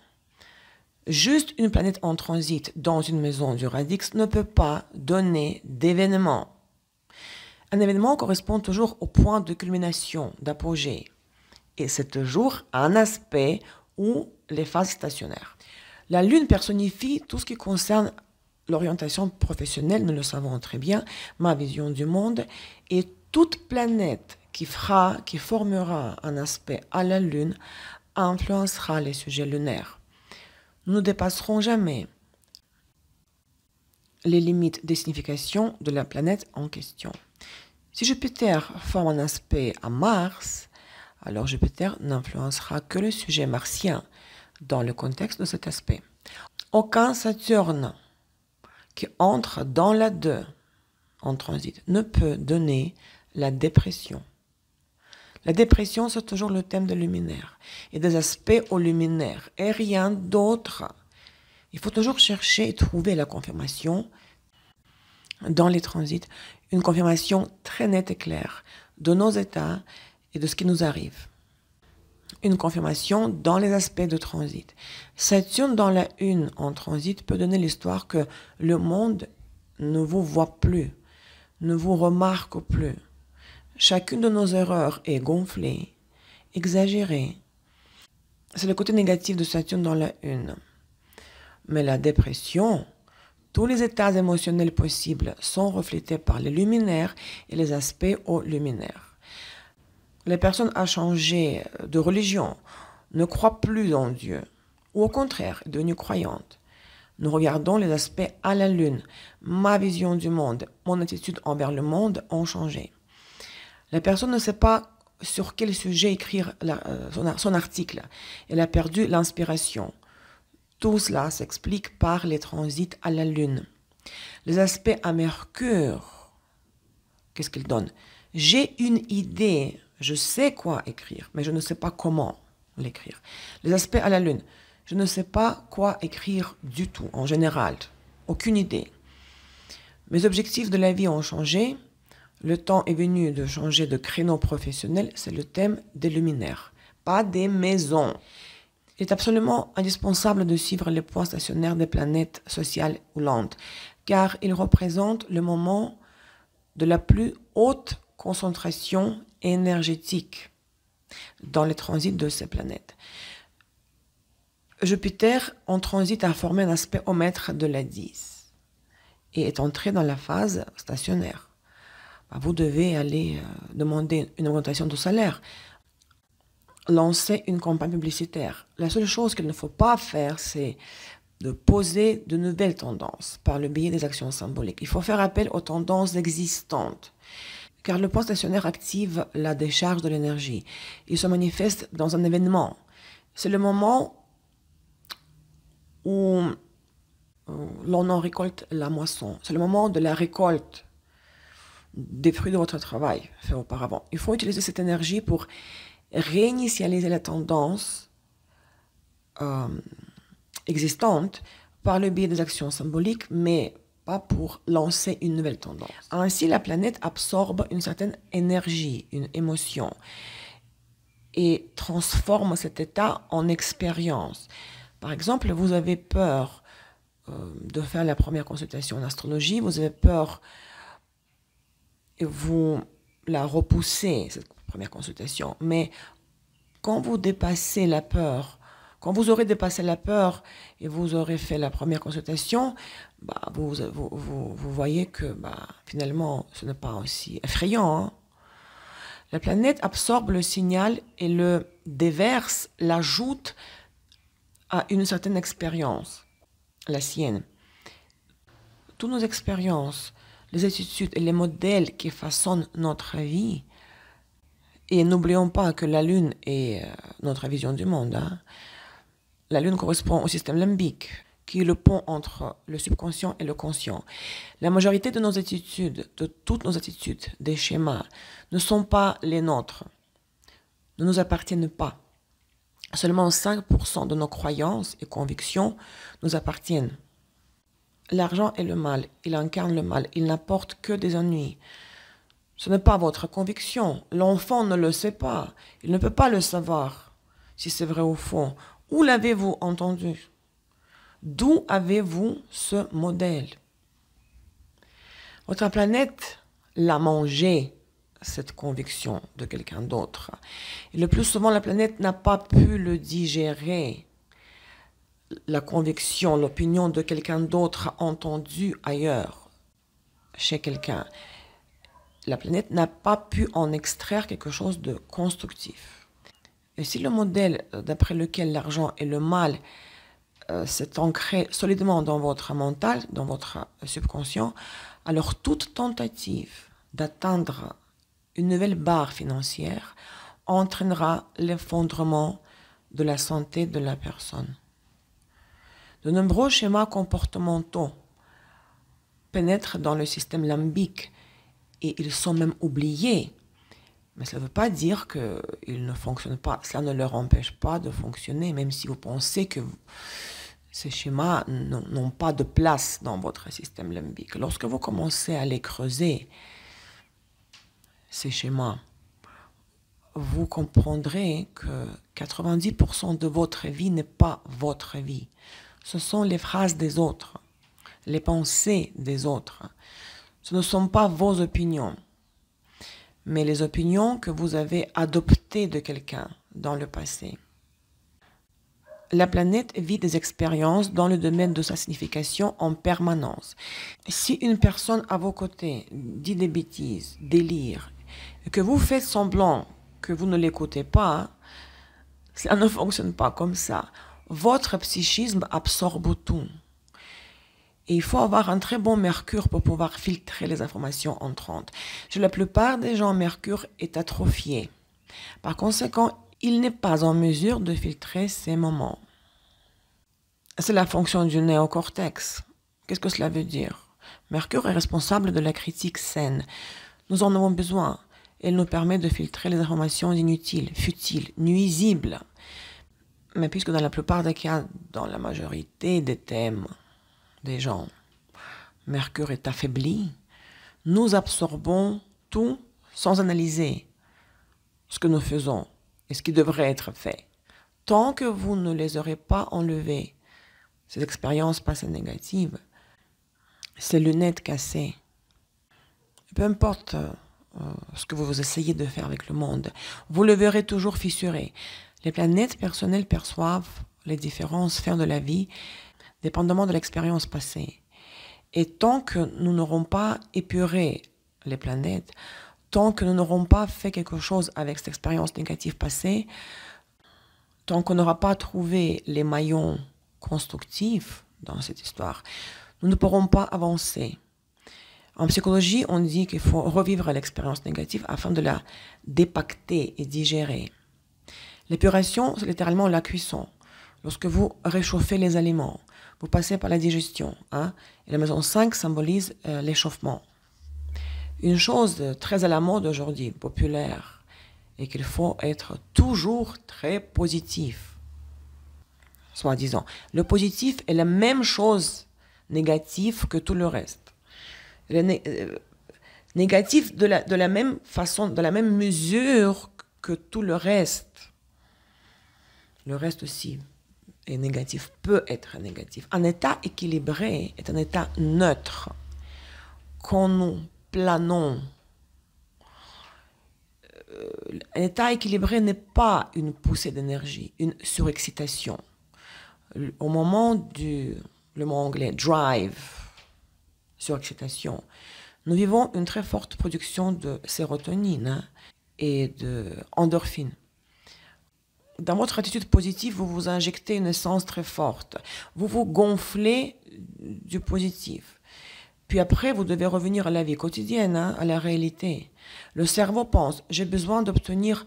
Juste une planète en transit dans une maison du radix ne peut pas donner d'événement. Un événement correspond toujours au point de culmination, d'apogée. Et c'est toujours un aspect ou les phases stationnaires. La Lune personnifie tout ce qui concerne l'orientation professionnelle, nous le savons très bien, ma vision du monde, et toute planète qui formera un aspect à la Lune influencera les sujets lunaires. Nous ne dépasserons jamais les limites des significations de la planète en question. Si Jupiter forme un aspect à Mars, alors Jupiter n'influencera que le sujet martien dans le contexte de cet aspect. Aucun Saturne qui entre dans la 2 en transit ne peut donner la dépression. La dépression, c'est toujours le thème des luminaires et des aspects aux luminaires et rien d'autre. Il faut toujours chercher et trouver la confirmation dans les transits, une confirmation très nette et claire de nos états et de ce qui nous arrive. Une confirmation dans les aspects de transit. Saturne dans la 1 en transit peut donner l'histoire que le monde ne vous voit plus, ne vous remarque plus. Chacune de nos erreurs est gonflée, exagérée. C'est le côté négatif de Saturne dans la 1. Mais la dépression, tous les états émotionnels possibles sont reflétés par les luminaires et les aspects aux luminaires. Les personnes à changer de religion ne croient plus en Dieu, ou au contraire, devenues croyantes. Nous regardons les aspects à la Lune. Ma vision du monde, mon attitude envers le monde ont changé. La personne ne sait pas sur quel sujet écrire son article. Elle a perdu l'inspiration. Tout cela s'explique par les transits à la Lune. Les aspects à Mercure, qu'est-ce qu'ils donnent? J'ai une idée, je sais quoi écrire, mais je ne sais pas comment l'écrire. Les aspects à la Lune, je ne sais pas quoi écrire du tout, en général. Aucune idée. Mes objectifs de la vie ont changé. Le temps est venu de changer de créneau professionnel. C'est le thème des luminaires, pas des maisons. Il est absolument indispensable de suivre les points stationnaires des planètes sociales ou lentes, car ils représentent le moment de la plus haute concentration énergétique dans les transits de ces planètes. Jupiter, en transit, a formé un aspect au mètre de la 10 et est entré dans la phase stationnaire. Vous devez aller demander une augmentation de salaire, lancer une campagne publicitaire. La seule chose qu'il ne faut pas faire, c'est de poser de nouvelles tendances par le biais des actions symboliques. Il faut faire appel aux tendances existantes, car le point stationnaire active la décharge de l'énergie. Il se manifeste dans un événement. C'est le moment où l'on en récolte la moisson. C'est le moment de la récolte des fruits de votre travail fait auparavant. Il faut utiliser cette énergie pour réinitialiser la tendance existante par le biais des actions symboliques, mais pas pour lancer une nouvelle tendance. Ainsi, la planète absorbe une certaine énergie, une émotion, et transforme cet état en expérience. Par exemple, vous avez peur de faire la première consultation en astrologie, vous avez peur et vous la repoussez, cette première consultation. Mais quand vous dépassez la peur, quand vous aurez dépassé la peur et vous aurez fait la première consultation, vous voyez que finalement, ce n'est pas aussi effrayant. Hein? La planète absorbe le signal et le déverse, l'ajoute à une certaine expérience, la sienne. Toutes nos expériences, les attitudes et les modèles qui façonnent notre vie, et n'oublions pas que la Lune est notre vision du monde. Hein. La Lune correspond au système limbique, qui est le pont entre le subconscient et le conscient. La majorité de nos attitudes, de toutes nos attitudes, des schémas, ne sont pas les nôtres, ne nous appartiennent pas. Seulement 5% de nos croyances et convictions nous appartiennent. L'argent est le mal, il incarne le mal, il n'apporte que des ennuis. Ce n'est pas votre conviction, l'enfant ne le sait pas, il ne peut pas le savoir, si c'est vrai ou faux. Où l'avez-vous entendu? D'où avez-vous ce modèle? Votre planète l'a mangé, cette conviction de quelqu'un d'autre. Et le plus souvent, la planète n'a pas pu le digérer. La conviction, l'opinion de quelqu'un d'autre entendue ailleurs, chez quelqu'un. La planète n'a pas pu en extraire quelque chose de constructif. Et si le modèle d'après lequel l'argent est le mal s'est ancré solidement dans votre mental, dans votre subconscient, alors toute tentative d'atteindre une nouvelle barre financière entraînera l'effondrement de la santé de la personne. De nombreux schémas comportementaux pénètrent dans le système limbique et ils sont même oubliés. Mais ça ne veut pas dire qu'ils ne fonctionnent pas. Cela ne leur empêche pas de fonctionner, même si vous pensez que ces schémas n'ont pas de place dans votre système limbique. Lorsque vous commencez à les creuser, ces schémas, vous comprendrez que 90% de votre vie n'est pas votre vie. Ce sont les phrases des autres, les pensées des autres. Ce ne sont pas vos opinions, mais les opinions que vous avez adoptées de quelqu'un dans le passé. La planète vit des expériences dans le domaine de sa signification en permanence. Si une personne à vos côtés dit des bêtises, délire, et que vous faites semblant que vous ne l'écoutez pas, ça ne fonctionne pas comme ça. Votre psychisme absorbe tout. Et il faut avoir un très bon Mercure pour pouvoir filtrer les informations entrantes. Chez la plupart des gens, Mercure est atrophié. Par conséquent, il n'est pas en mesure de filtrer ces moments. C'est la fonction du néocortex. Qu'est-ce que cela veut dire? Mercure est responsable de la critique saine. Nous en avons besoin. Elle nous permet de filtrer les informations inutiles, futiles, nuisibles. Mais puisque dans la plupart des cas, dans la majorité des thèmes des gens, Mercure est affaibli, nous absorbons tout sans analyser ce que nous faisons et ce qui devrait être fait. Tant que vous ne les aurez pas enlevés, ces expériences passées négatives, ces lunettes cassées, peu importe ce que vous essayez de faire avec le monde, vous le verrez toujours fissuré. Les planètes personnelles perçoivent les différences faire de la vie dépendamment de l'expérience passée. Et tant que nous n'aurons pas épuré les planètes, tant que nous n'aurons pas fait quelque chose avec cette expérience négative passée, tant qu'on n'aura pas trouvé les maillons constructifs dans cette histoire, nous ne pourrons pas avancer. En psychologie, on dit qu'il faut revivre l'expérience négative afin de la dépacter et digérer. L'épuration, c'est littéralement la cuisson. Lorsque vous réchauffez les aliments, vous passez par la digestion. Et la maison 5 symbolise l'échauffement. Une chose très à la mode aujourd'hui, populaire, est qu'il faut être toujours très positif, soi-disant. Le positif est la même chose négative que tout le reste. Négatif de la même façon, de la même mesure que tout le reste. Le reste aussi est négatif, peut être négatif. Un état équilibré est un état neutre. Quand nous planons, un état équilibré n'est pas une poussée d'énergie, une surexcitation. Au moment le mot anglais drive, surexcitation, nous vivons une très forte production de sérotonine et d'endorphine. Dans votre attitude positive, vous vous injectez une essence très forte. Vous vous gonflez du positif. Puis après, vous devez revenir à la vie quotidienne, à la réalité. Le cerveau pense, j'ai besoin d'obtenir,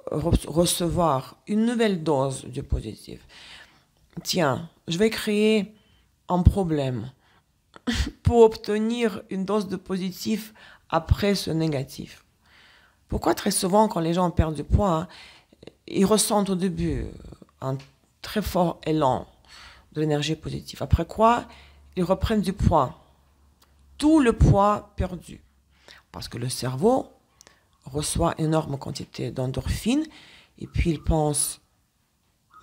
recevoir une nouvelle dose du positif. Tiens, je vais créer un problème pour obtenir une dose de positif après ce négatif. Pourquoi très souvent, quand les gens perdent du poids, ils ressentent au début un très fort élan de l'énergie positive. Après quoi, ils reprennent du poids. Tout le poids perdu. Parce que le cerveau reçoit une énorme quantité d'endorphine et puis il pense,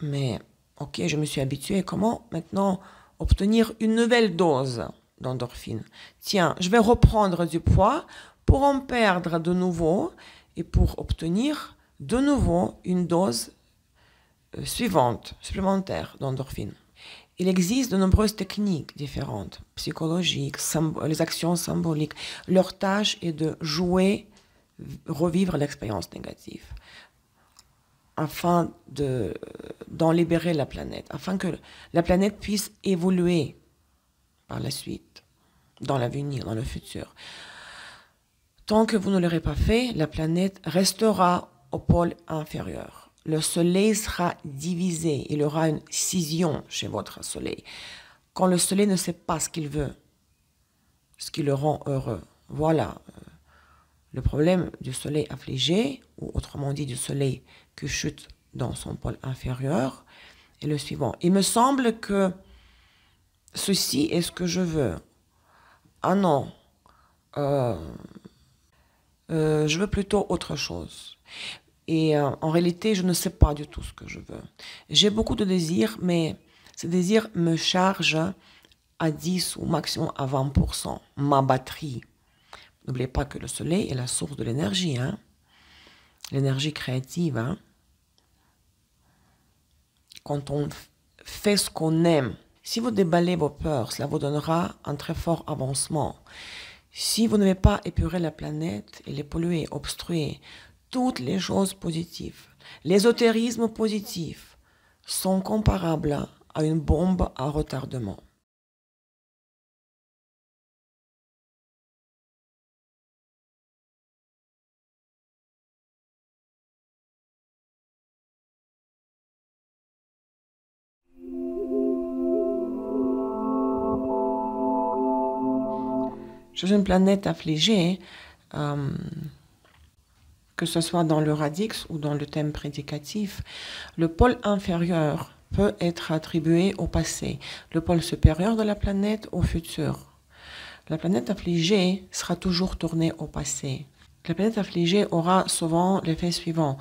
mais ok, je me suis habitué, comment maintenant obtenir une nouvelle dose d'endorphine? Tiens, je vais reprendre du poids pour en perdre de nouveau et pour obtenir de nouveau une dose suivante, supplémentaire d'endorphine. Il existe de nombreuses techniques différentes, psychologiques, les actions symboliques. Leur tâche est de jouer, revivre l'expérience négative, afin d'en libérer la planète, afin que la planète puisse évoluer par la suite, dans l'avenir, dans le futur. Tant que vous ne l'aurez pas fait, la planète restera au pôle inférieur. Le soleil sera divisé, il y aura une scission chez votre soleil. Quand le soleil ne sait pas ce qu'il veut, ce qui le rend heureux. Voilà le problème du soleil affligé, ou autrement dit du soleil qui chute dans son pôle inférieur, est le suivant. Il me semble que ceci est ce que je veux. Ah non, je veux plutôt autre chose. Et en réalité, je ne sais pas du tout ce que je veux. J'ai beaucoup de désirs, mais ces désirs me chargent à 10 ou maximum à 20%. Ma batterie. N'oubliez pas que le soleil est la source de l'énergie, l'énergie créative. Quand on fait ce qu'on aime, si vous déballez vos peurs, cela vous donnera un très fort avancement. Si vous n'avez pas épuré la planète et les polluer, obstruer, toutes les choses positives, l'ésotérisme positif sont comparables à une bombe à retardement. Chez une planète affligée, que ce soit dans le radix ou dans le thème prédicatif, le pôle inférieur peut être attribué au passé, le pôle supérieur de la planète au futur. La planète affligée sera toujours tournée au passé. La planète affligée aura souvent l'effet suivant.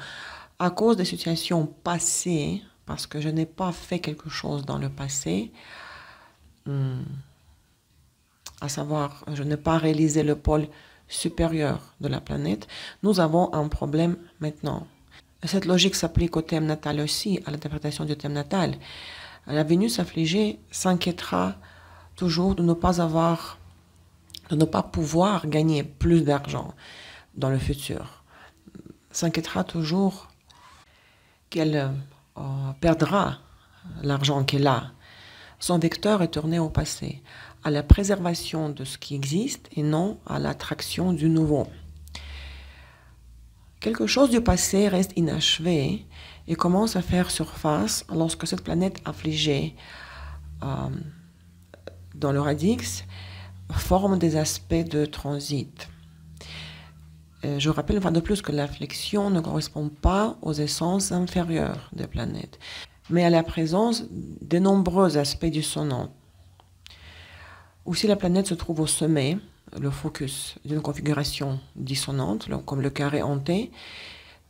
À cause des situations passées, parce que je n'ai pas fait quelque chose dans le passé, à savoir, je n'ai pas réalisé le pôle supérieur de la planète, nous avons un problème maintenant. Cette logique s'applique au thème natal aussi, à l'interprétation du thème natal. La Vénus affligée s'inquiétera toujours de ne pas pouvoir gagner plus d'argent dans le futur. S'inquiétera toujours qu'elle perdra l'argent qu'elle a. Son vecteur est tourné au passé, à la préservation de ce qui existe et non à l'attraction du nouveau. Quelque chose du passé reste inachevé et commence à faire surface lorsque cette planète affligée dans le radix forme des aspects de transit. Je rappelle une fois de plus que l'affliction ne correspond pas aux essences inférieures des planètes, mais à la présence de nombreux aspects dissonants. Ou si la planète se trouve au sommet, le focus d'une configuration dissonante, comme le carré hanté,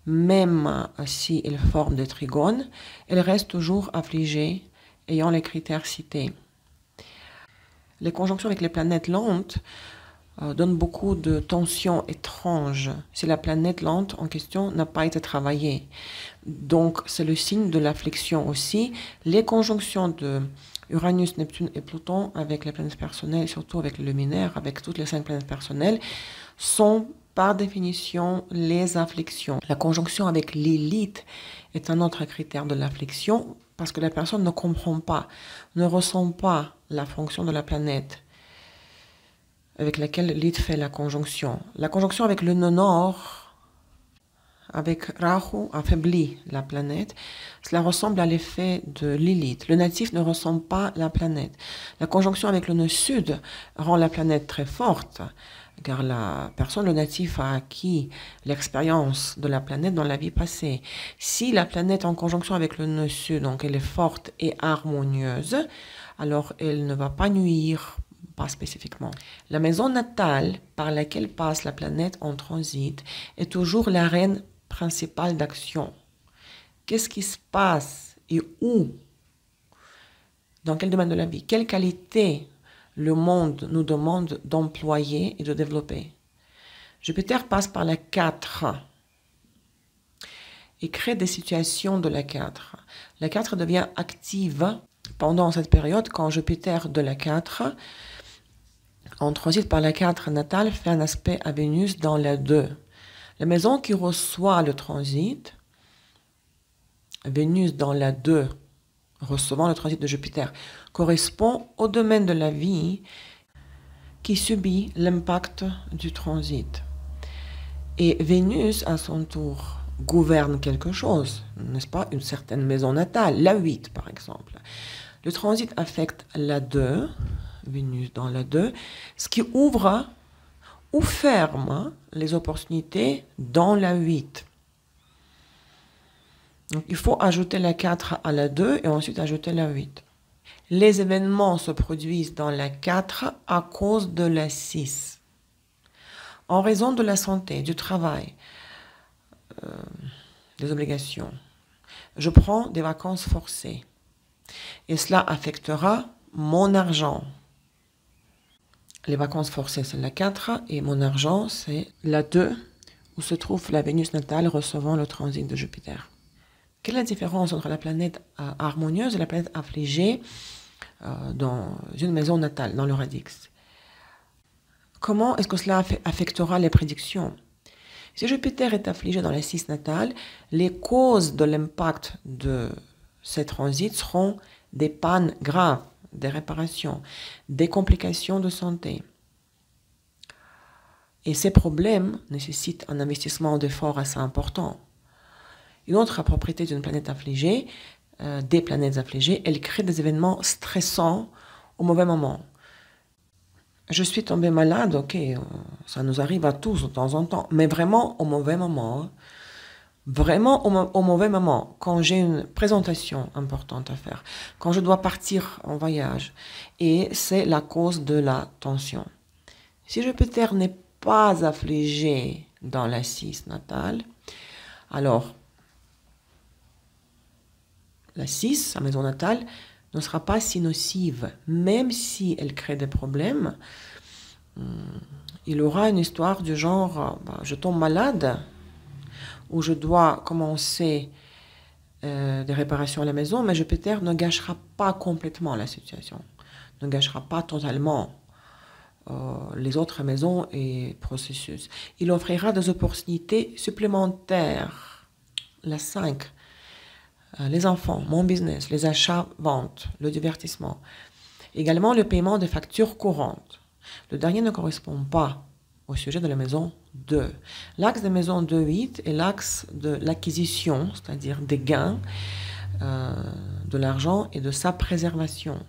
même si elle forme des trigones, elle reste toujours affligée, ayant les critères cités. Les conjonctions avec les planètes lentes donnent beaucoup de tensions étranges si la planète lente en question n'a pas été travaillée. Donc, c'est le signe de l'affliction aussi. Les conjonctions de Uranus, Neptune et Pluton avec les planètes personnelles, surtout avec le luminaire, avec toutes les 5 planètes personnelles, sont par définition les afflictions. La conjonction avec Lilith est un autre critère de l'affliction parce que la personne ne comprend pas, ne ressent pas la fonction de la planète avec laquelle Lilith fait la conjonction. La conjonction avec le nœud nord, avec Rahu, affaiblit la planète. Cela ressemble à l'effet de Lilith. Le natif ne ressent pas la planète. La conjonction avec le nœud sud rend la planète très forte, car la personne, le natif, a acquis l'expérience de la planète dans la vie passée. Si la planète est en conjonction avec le nœud sud, donc elle est forte et harmonieuse, alors elle ne va pas nuire, pas spécifiquement. La maison natale par laquelle passe la planète en transit est toujours l'arène principale d'action. Qu'est-ce qui se passe et où? Dans quel domaine de la vie? Quelle qualité le monde nous demande d'employer et de développer? Jupiter passe par la 4 et crée des situations de la 4. La 4 devient active pendant cette période quand Jupiter de la 4 en transit par la 4 natale fait un aspect à Vénus dans la 2. La maison qui reçoit le transit, Vénus dans la 2, recevant le transit de Jupiter, correspond au domaine de la vie qui subit l'impact du transit. Et Vénus, à son tour, gouverne quelque chose, n'est-ce pas? Une certaine maison natale, la 8 par exemple. Le transit affecte la 2, Vénus dans la 2, ce qui ouvre ou ferme les opportunités dans la 8. Donc, il faut ajouter la 4 à la 2 et ensuite ajouter la 8. Les événements se produisent dans la 4 à cause de la 6. En raison de la santé, du travail, des obligations. Je prends des vacances forcées. Et cela affectera mon argent. Les vacances forcées, c'est la 4 et mon argent, c'est la 2, où se trouve la Vénus natale recevant le transit de Jupiter. Quelle est la différence entre la planète harmonieuse et la planète affligée dans une maison natale, dans le radix? Comment est-ce que cela affectera les prédictions? Si Jupiter est affligé dans la 6 natale, les causes de l'impact de ces transits seront des pannes graves, des réparations, des complications de santé. Et ces problèmes nécessitent un investissement d'efforts assez important. Une autre propriété d'une planète affligée, des planètes affligées, elle crée des événements stressants au mauvais moment. je suis tombée malade, ok, ça nous arrive à tous de temps en temps, mais vraiment au mauvais moment. Hein. Vraiment au mauvais moment, quand j'ai une présentation importante à faire, quand je dois partir en voyage, et c'est la cause de la tension. Si Jupiter n'est pas affligé dans la 6 natale, alors la 6, sa maison natale, ne sera pas si nocive, même si elle crée des problèmes. Il aura une histoire du genre, je tombe malade, ou je dois commencer des réparations à la maison, mais Jupiter ne gâchera pas complètement la situation, ne gâchera pas totalement les autres maisons et processus. Il offrira des opportunités supplémentaires. La 5, les enfants, mon business, les achats, ventes, le divertissement. Également le paiement des factures courantes. Le dernier ne correspond pas au sujet de la maison 2. L'axe de maison 2-8 est l'axe de l'acquisition, c'est-à-dire des gains, de l'argent et de sa préservation.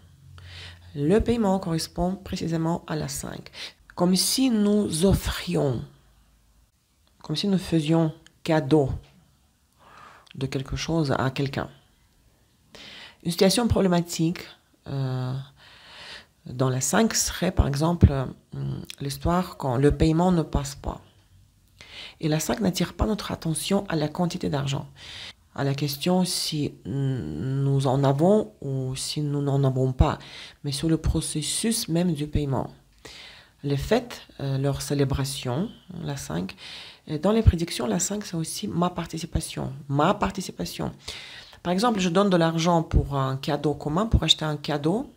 Le paiement correspond précisément à la 5. Comme si nous offrions, comme si nous faisions cadeau de quelque chose à quelqu'un. Une situation problématique dans la 5 serait par exemple l'histoire quand le paiement ne passe pas. Et la 5 n'attire pas notre attention à la quantité d'argent, à la question si nous en avons ou si nous n'en avons pas, mais sur le processus même du paiement. Les fêtes, leur célébration, la 5. Et dans les prédictions, la 5, c'est aussi ma participation. Ma participation. Par exemple, je donne de l'argent pour un cadeau commun, pour acheter un cadeau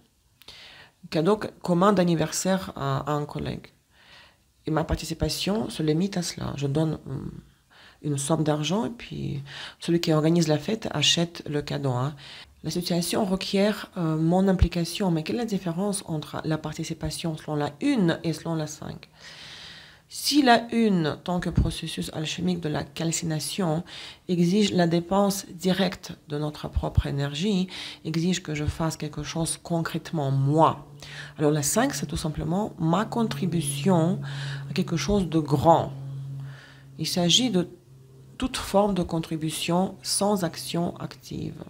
commun d'anniversaire à un collègue. Et ma participation se limite à cela. Je donne une somme d'argent et puis celui qui organise la fête achète le cadeau. Hein. La situation requiert mon implication, mais quelle est la différence entre la participation selon la 1 et selon la 5? Si la 1, tant que processus alchimique de la calcination, exige la dépense directe de notre propre énergie, exige que je fasse quelque chose concrètement moi. Alors la 5, c'est tout simplement ma contribution à quelque chose de grand. Il s'agit de toute forme de contribution sans action active,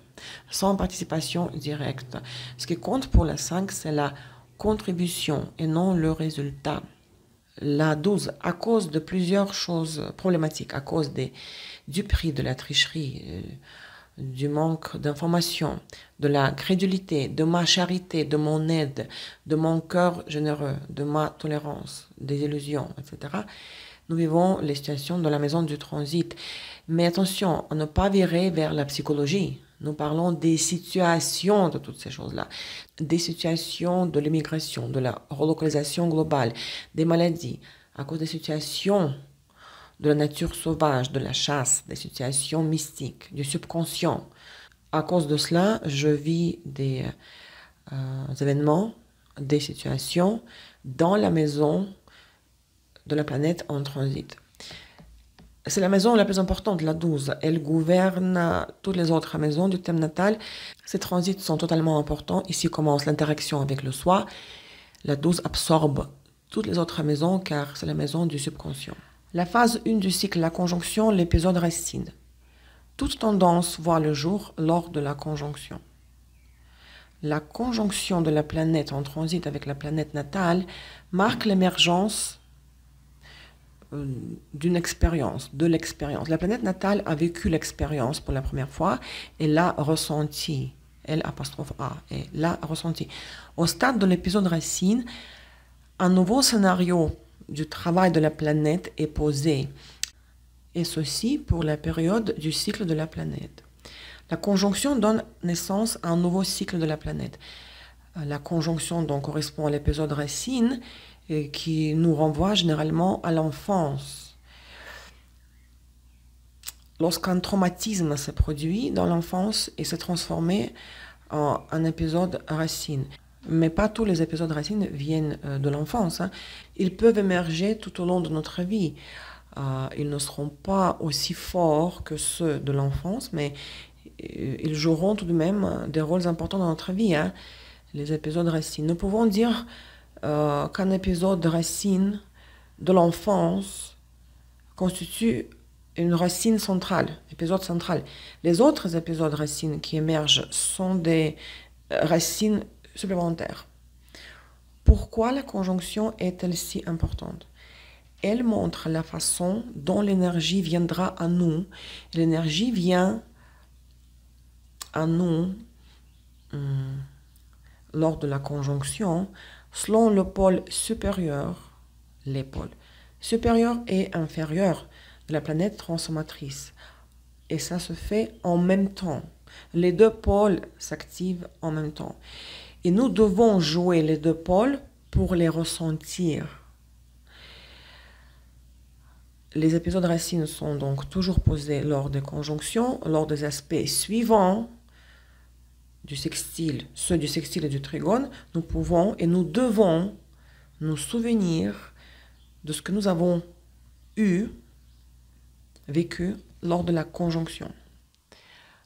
sans participation directe. Ce qui compte pour la 5, c'est la contribution et non le résultat. La 12, à cause de plusieurs choses problématiques, à cause du prix, de la tricherie, du manque d'information, de la crédulité, de ma charité, de mon aide, de mon cœur généreux, de ma tolérance, des illusions, etc., nous vivons les situations de la maison du transit. Mais attention, à ne pas virer vers la psychologie. Nous parlons des situations de toutes ces choses-là. Des situations de l'immigration, de la relocalisation globale, des maladies, à cause des situations de la nature sauvage, de la chasse, des situations mystiques, du subconscient. À cause de cela, je vis des événements, des situations dans la maison de la planète en transit. C'est la maison la plus importante, la 12. Elle gouverne toutes les autres maisons du thème natal. Ces transits sont totalement importants. Ici commence l'interaction avec le soi. La 12 absorbe toutes les autres maisons car c'est la maison du subconscient. La phase 1 du cycle, la conjonction, l'épisode racine. Toute tendance voit le jour lors de la conjonction. La conjonction de la planète en transit avec la planète natale marque l'émergence d'une expérience, de l'expérience. La planète natale a vécu l'expérience pour la première fois et l'a ressenti. L''A, et l'a ressenti. Au stade de l'épisode racine, un nouveau scénario du travail de la planète est posé. Et ceci pour la période du cycle de la planète. La conjonction donne naissance à un nouveau cycle de la planète. La conjonction donc correspond à l'épisode racine qui nous renvoie généralement à l'enfance. Lorsqu'un traumatisme se produit dans l'enfance et s'est transformé en un épisode racine. Mais pas tous les épisodes racines viennent de l'enfance. Hein. Ils peuvent émerger tout au long de notre vie. Ils ne seront pas aussi forts que ceux de l'enfance, mais ils joueront tout de même des rôles importants dans notre vie. Hein. Les épisodes racines. Nous pouvons dire qu'un épisode de racine de l'enfance constitue une racine centrale, épisode central. Les autres épisodes racines qui émergent sont des racines supplémentaires. Pourquoi la conjonction est-elle si importante? Elle montre la façon dont l'énergie viendra à nous. L'énergie vient à nous lors de la conjonction selon le pôle supérieur, les pôles supérieur et inférieur de la planète transformatrice. Et ça se fait en même temps. Les deux pôles s'activent en même temps. Et nous devons jouer les deux pôles pour les ressentir. Les épisodes racines sont donc toujours posés lors des conjonctions, lors des aspects suivants du sextile, ceux du sextile et du trigone. Nous pouvons et nous devons nous souvenir de ce que nous avons vécu lors de la conjonction.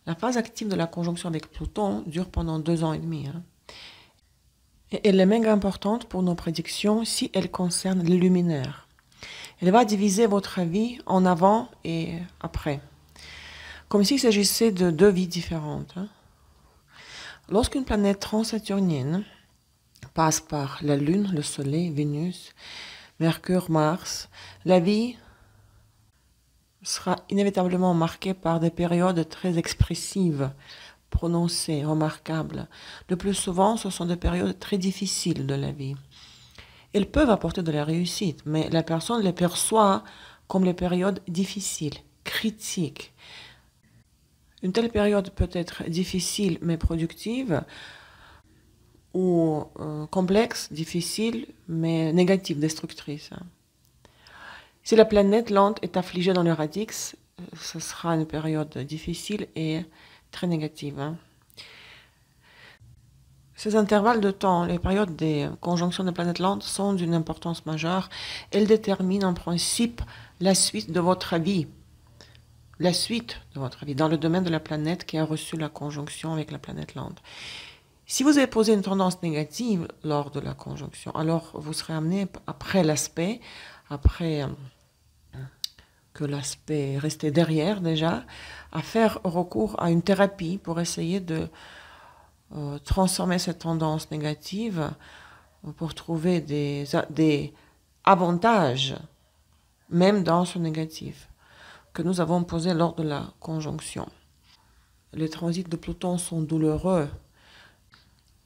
La phase active de la conjonction avec Pluton dure pendant 2 ans et demi. Et elle est méga importante pour nos prédictions si elle concerne les luminaires. Elle va diviser votre vie en avant et après, comme s'il s'agissait de 2 vies différentes. Lorsqu'une planète transsaturnienne passe par la Lune, le Soleil, Vénus, Mercure, Mars, la vie sera inévitablement marquée par des périodes très expressives, prononcées, remarquables. Le plus souvent, ce sont des périodes très difficiles de la vie. Elles peuvent apporter de la réussite, mais la personne les perçoit comme les périodes difficiles, critiques. Une telle période peut être difficile mais productive, ou complexe, difficile mais négative, destructrice. Si la planète lente est affligée dans le radix, ce sera une période difficile et très négative. Ces intervalles de temps, les périodes des conjonctions de planètes lentes sont d'une importance majeure. Elles déterminent en principe la suite de votre vie. La suite de votre vie dans le domaine de la planète qui a reçu la conjonction avec la planète lente. Si vous avez posé une tendance négative lors de la conjonction, alors vous serez amené après l'aspect, après que l'aspect est resté derrière déjà, à faire recours à une thérapie pour essayer de transformer cette tendance négative pour trouver des avantages, même dans ce négatif, que nous avons posé lors de la conjonction. Les transits de Pluton sont douloureux,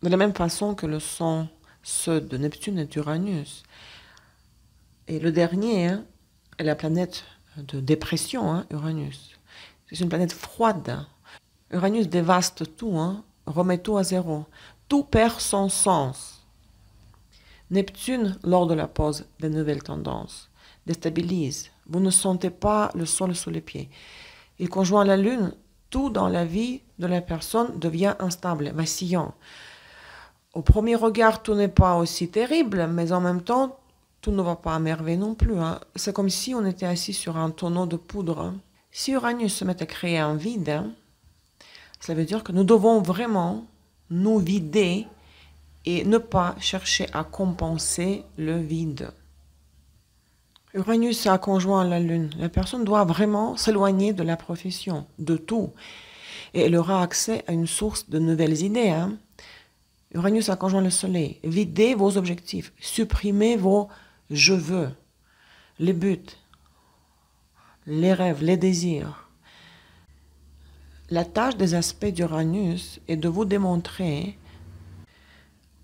de la même façon que le sont ceux de Neptune et d'Uranus. Et le dernier est la planète de dépression, Uranus. C'est une planète froide. Uranus dévaste tout, remet tout à zéro. Tout perd son sens. Neptune, lors de la pause des nouvelles tendances, déstabilise. Vous ne sentez pas le sol sous les pieds. Il conjoint la Lune, tout dans la vie de la personne devient instable, vacillant. Au premier regard, tout n'est pas aussi terrible, mais en même temps, tout ne va pas à merveille non plus. C'est comme si on était assis sur un tonneau de poudre. Si Uranus se met à créer un vide, cela veut dire que nous devons vraiment nous vider et ne pas chercher à compenser le vide. Uranus a conjoint la Lune. La personne doit vraiment s'éloigner de la profession, de tout. Et elle aura accès à une source de nouvelles idées. Uranus a conjoint le Soleil. Videz vos objectifs. Supprimez vos « je veux », les buts, les rêves, les désirs. La tâche des aspects d'Uranus est de vous démontrer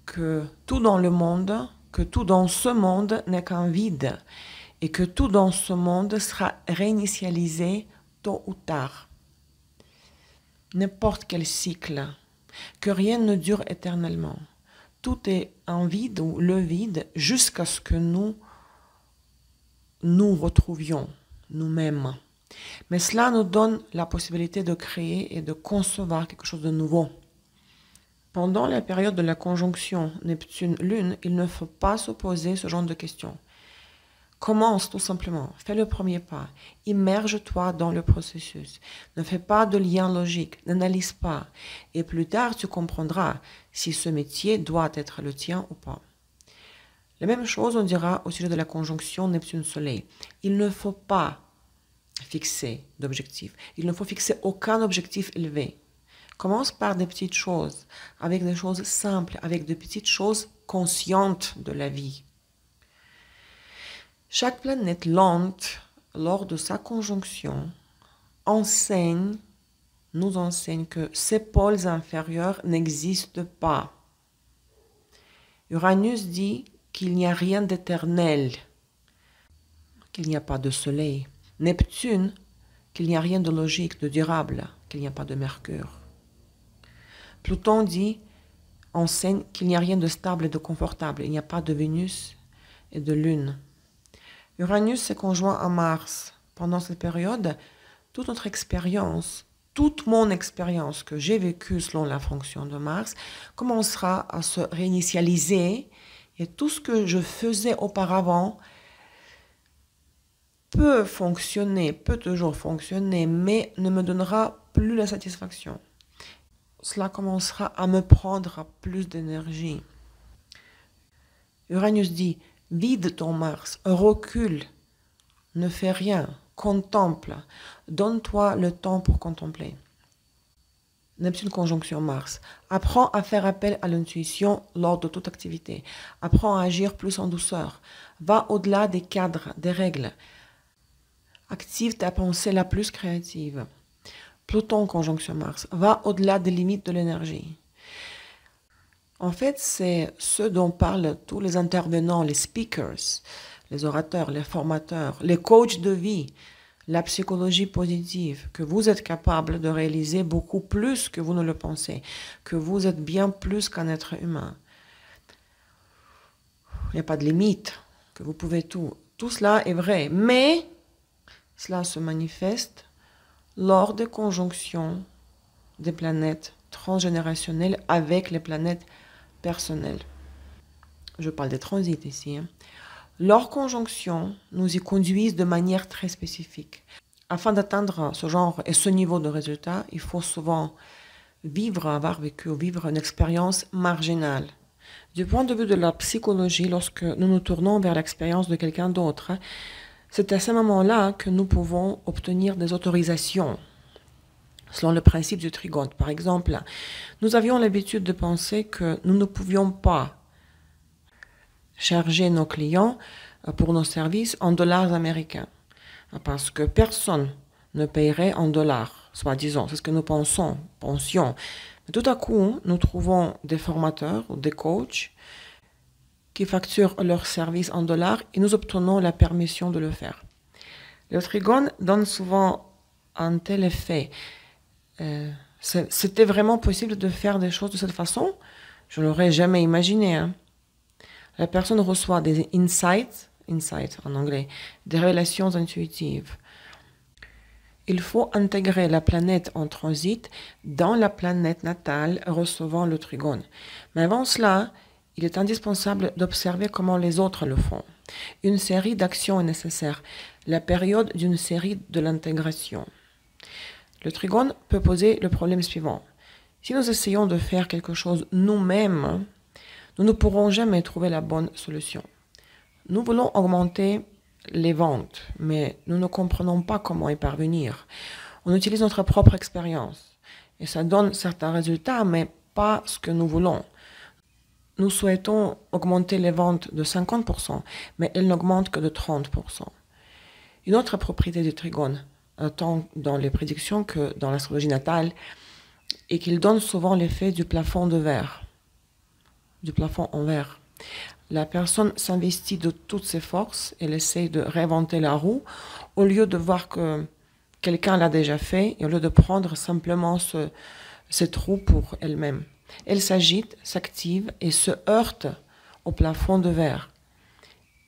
que tout dans le monde, que tout dans ce monde n'est qu'un vide et que tout dans ce monde sera réinitialisé tôt ou tard. N'importe quel cycle, que rien ne dure éternellement. Tout est un vide ou le vide jusqu'à ce que nous retrouvions nous-mêmes. Mais cela nous donne la possibilité de créer et de concevoir quelque chose de nouveau. Pendant la période de la conjonction Neptune-Lune, il ne faut pas se poser ce genre de questions. Commence tout simplement, fais le premier pas, immerge-toi dans le processus, ne fais pas de lien logique, n'analyse pas, et plus tard tu comprendras si ce métier doit être le tien ou pas. La même chose, on dira au sujet de la conjonction Neptune-Soleil. Il ne faut pas fixer d'objectif. Il ne faut fixer aucun objectif élevé. Commence par des petites choses, avec des choses simples, avec des petites choses conscientes de la vie. Chaque planète lente, lors de sa conjonction, nous enseigne que ces pôles inférieurs n'existent pas. Uranus dit qu'il n'y a rien d'éternel, qu'il n'y a pas de soleil. Neptune, qu'il n'y a rien de logique, de durable, qu'il n'y a pas de Mercure. Pluton dit, enseigne qu'il n'y a rien de stable et de confortable, il n'y a pas de Vénus et de Lune. Uranus s'est conjoint à Mars. Pendant cette période, toute notre expérience, toute mon expérience que j'ai vécue selon la fonction de Mars, commencera à se réinitialiser et tout ce que je faisais auparavant peut fonctionner, peut toujours fonctionner, mais ne me donnera plus la satisfaction. Cela commencera à me prendre plus d'énergie. Uranus dit, vide ton Mars, recule, ne fais rien, contemple, donne-toi le temps pour contempler. Neptune conjonction Mars. Apprends à faire appel à l'intuition lors de toute activité. Apprends à agir plus en douceur. Va au-delà des cadres, des règles. Active ta pensée la plus créative. Pluton conjonction Mars. Va au-delà des limites de l'énergie. En fait, c'est ce dont parlent tous les intervenants, les speakers, les orateurs, les formateurs, les coachs de vie, la psychologie positive, que vous êtes capable de réaliser beaucoup plus que vous ne le pensez, que vous êtes bien plus qu'un être humain. Il n'y a pas de limite, que vous pouvez tout. Tout cela est vrai, mais cela se manifeste lors des conjonctions des planètes transgénérationnelles avec les planètes personnelles. Je parle des transits ici. Leurs conjonctions nous y conduisent de manière très spécifique. Afin d'atteindre ce genre et ce niveau de résultat, il faut souvent avoir vécu ou vivre une expérience marginale. Du point de vue de la psychologie, lorsque nous nous tournons vers l'expérience de quelqu'un d'autre, c'est à ce moment-là que nous pouvons obtenir des autorisations. Selon le principe du trigone, par exemple, nous avions l'habitude de penser que nous ne pouvions pas charger nos clients pour nos services en dollars américains, parce que personne ne paierait en dollars, soi-disant, c'est ce que nous pensions. Mais tout à coup, nous trouvons des formateurs ou des coachs qui facturent leurs services en dollars et nous obtenons la permission de le faire. Le trigone donne souvent un tel effet. C'était vraiment possible de faire des choses de cette façon? Je ne l'aurais jamais imaginé. La personne reçoit des insights en anglais, des révélations intuitives. Il faut intégrer la planète en transit dans la planète natale recevant le trigone. Mais avant cela, il est indispensable d'observer comment les autres le font. Une série d'actions est nécessaire. La période d'une série de l'intégration. Le trigone peut poser le problème suivant. Si nous essayons de faire quelque chose nous-mêmes, nous ne pourrons jamais trouver la bonne solution. Nous voulons augmenter les ventes, mais nous ne comprenons pas comment y parvenir. On utilise notre propre expérience et ça donne certains résultats, mais pas ce que nous voulons. Nous souhaitons augmenter les ventes de 50%, mais elles n'augmentent que de 30%. Une autre propriété du trigone, tant dans les prédictions que dans l'astrologie natale, est qu'il donne souvent l'effet du plafond de verre. Du plafond en verre. La personne s'investit de toutes ses forces, elle essaie de réinventer la roue, au lieu de voir que quelqu'un l'a déjà fait, et au lieu de prendre simplement cette roue pour elle-même. Elle s'agite, s'active et se heurte au plafond de verre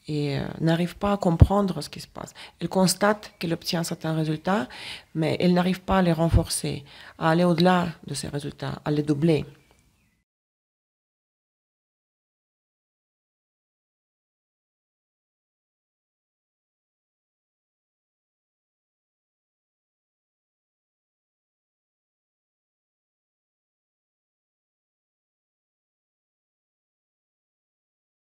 et n'arrive pas à comprendre ce qui se passe. Elle constate qu'elle obtient certains résultats, mais elle n'arrive pas à les renforcer, à aller au-delà de ces résultats, à les doubler.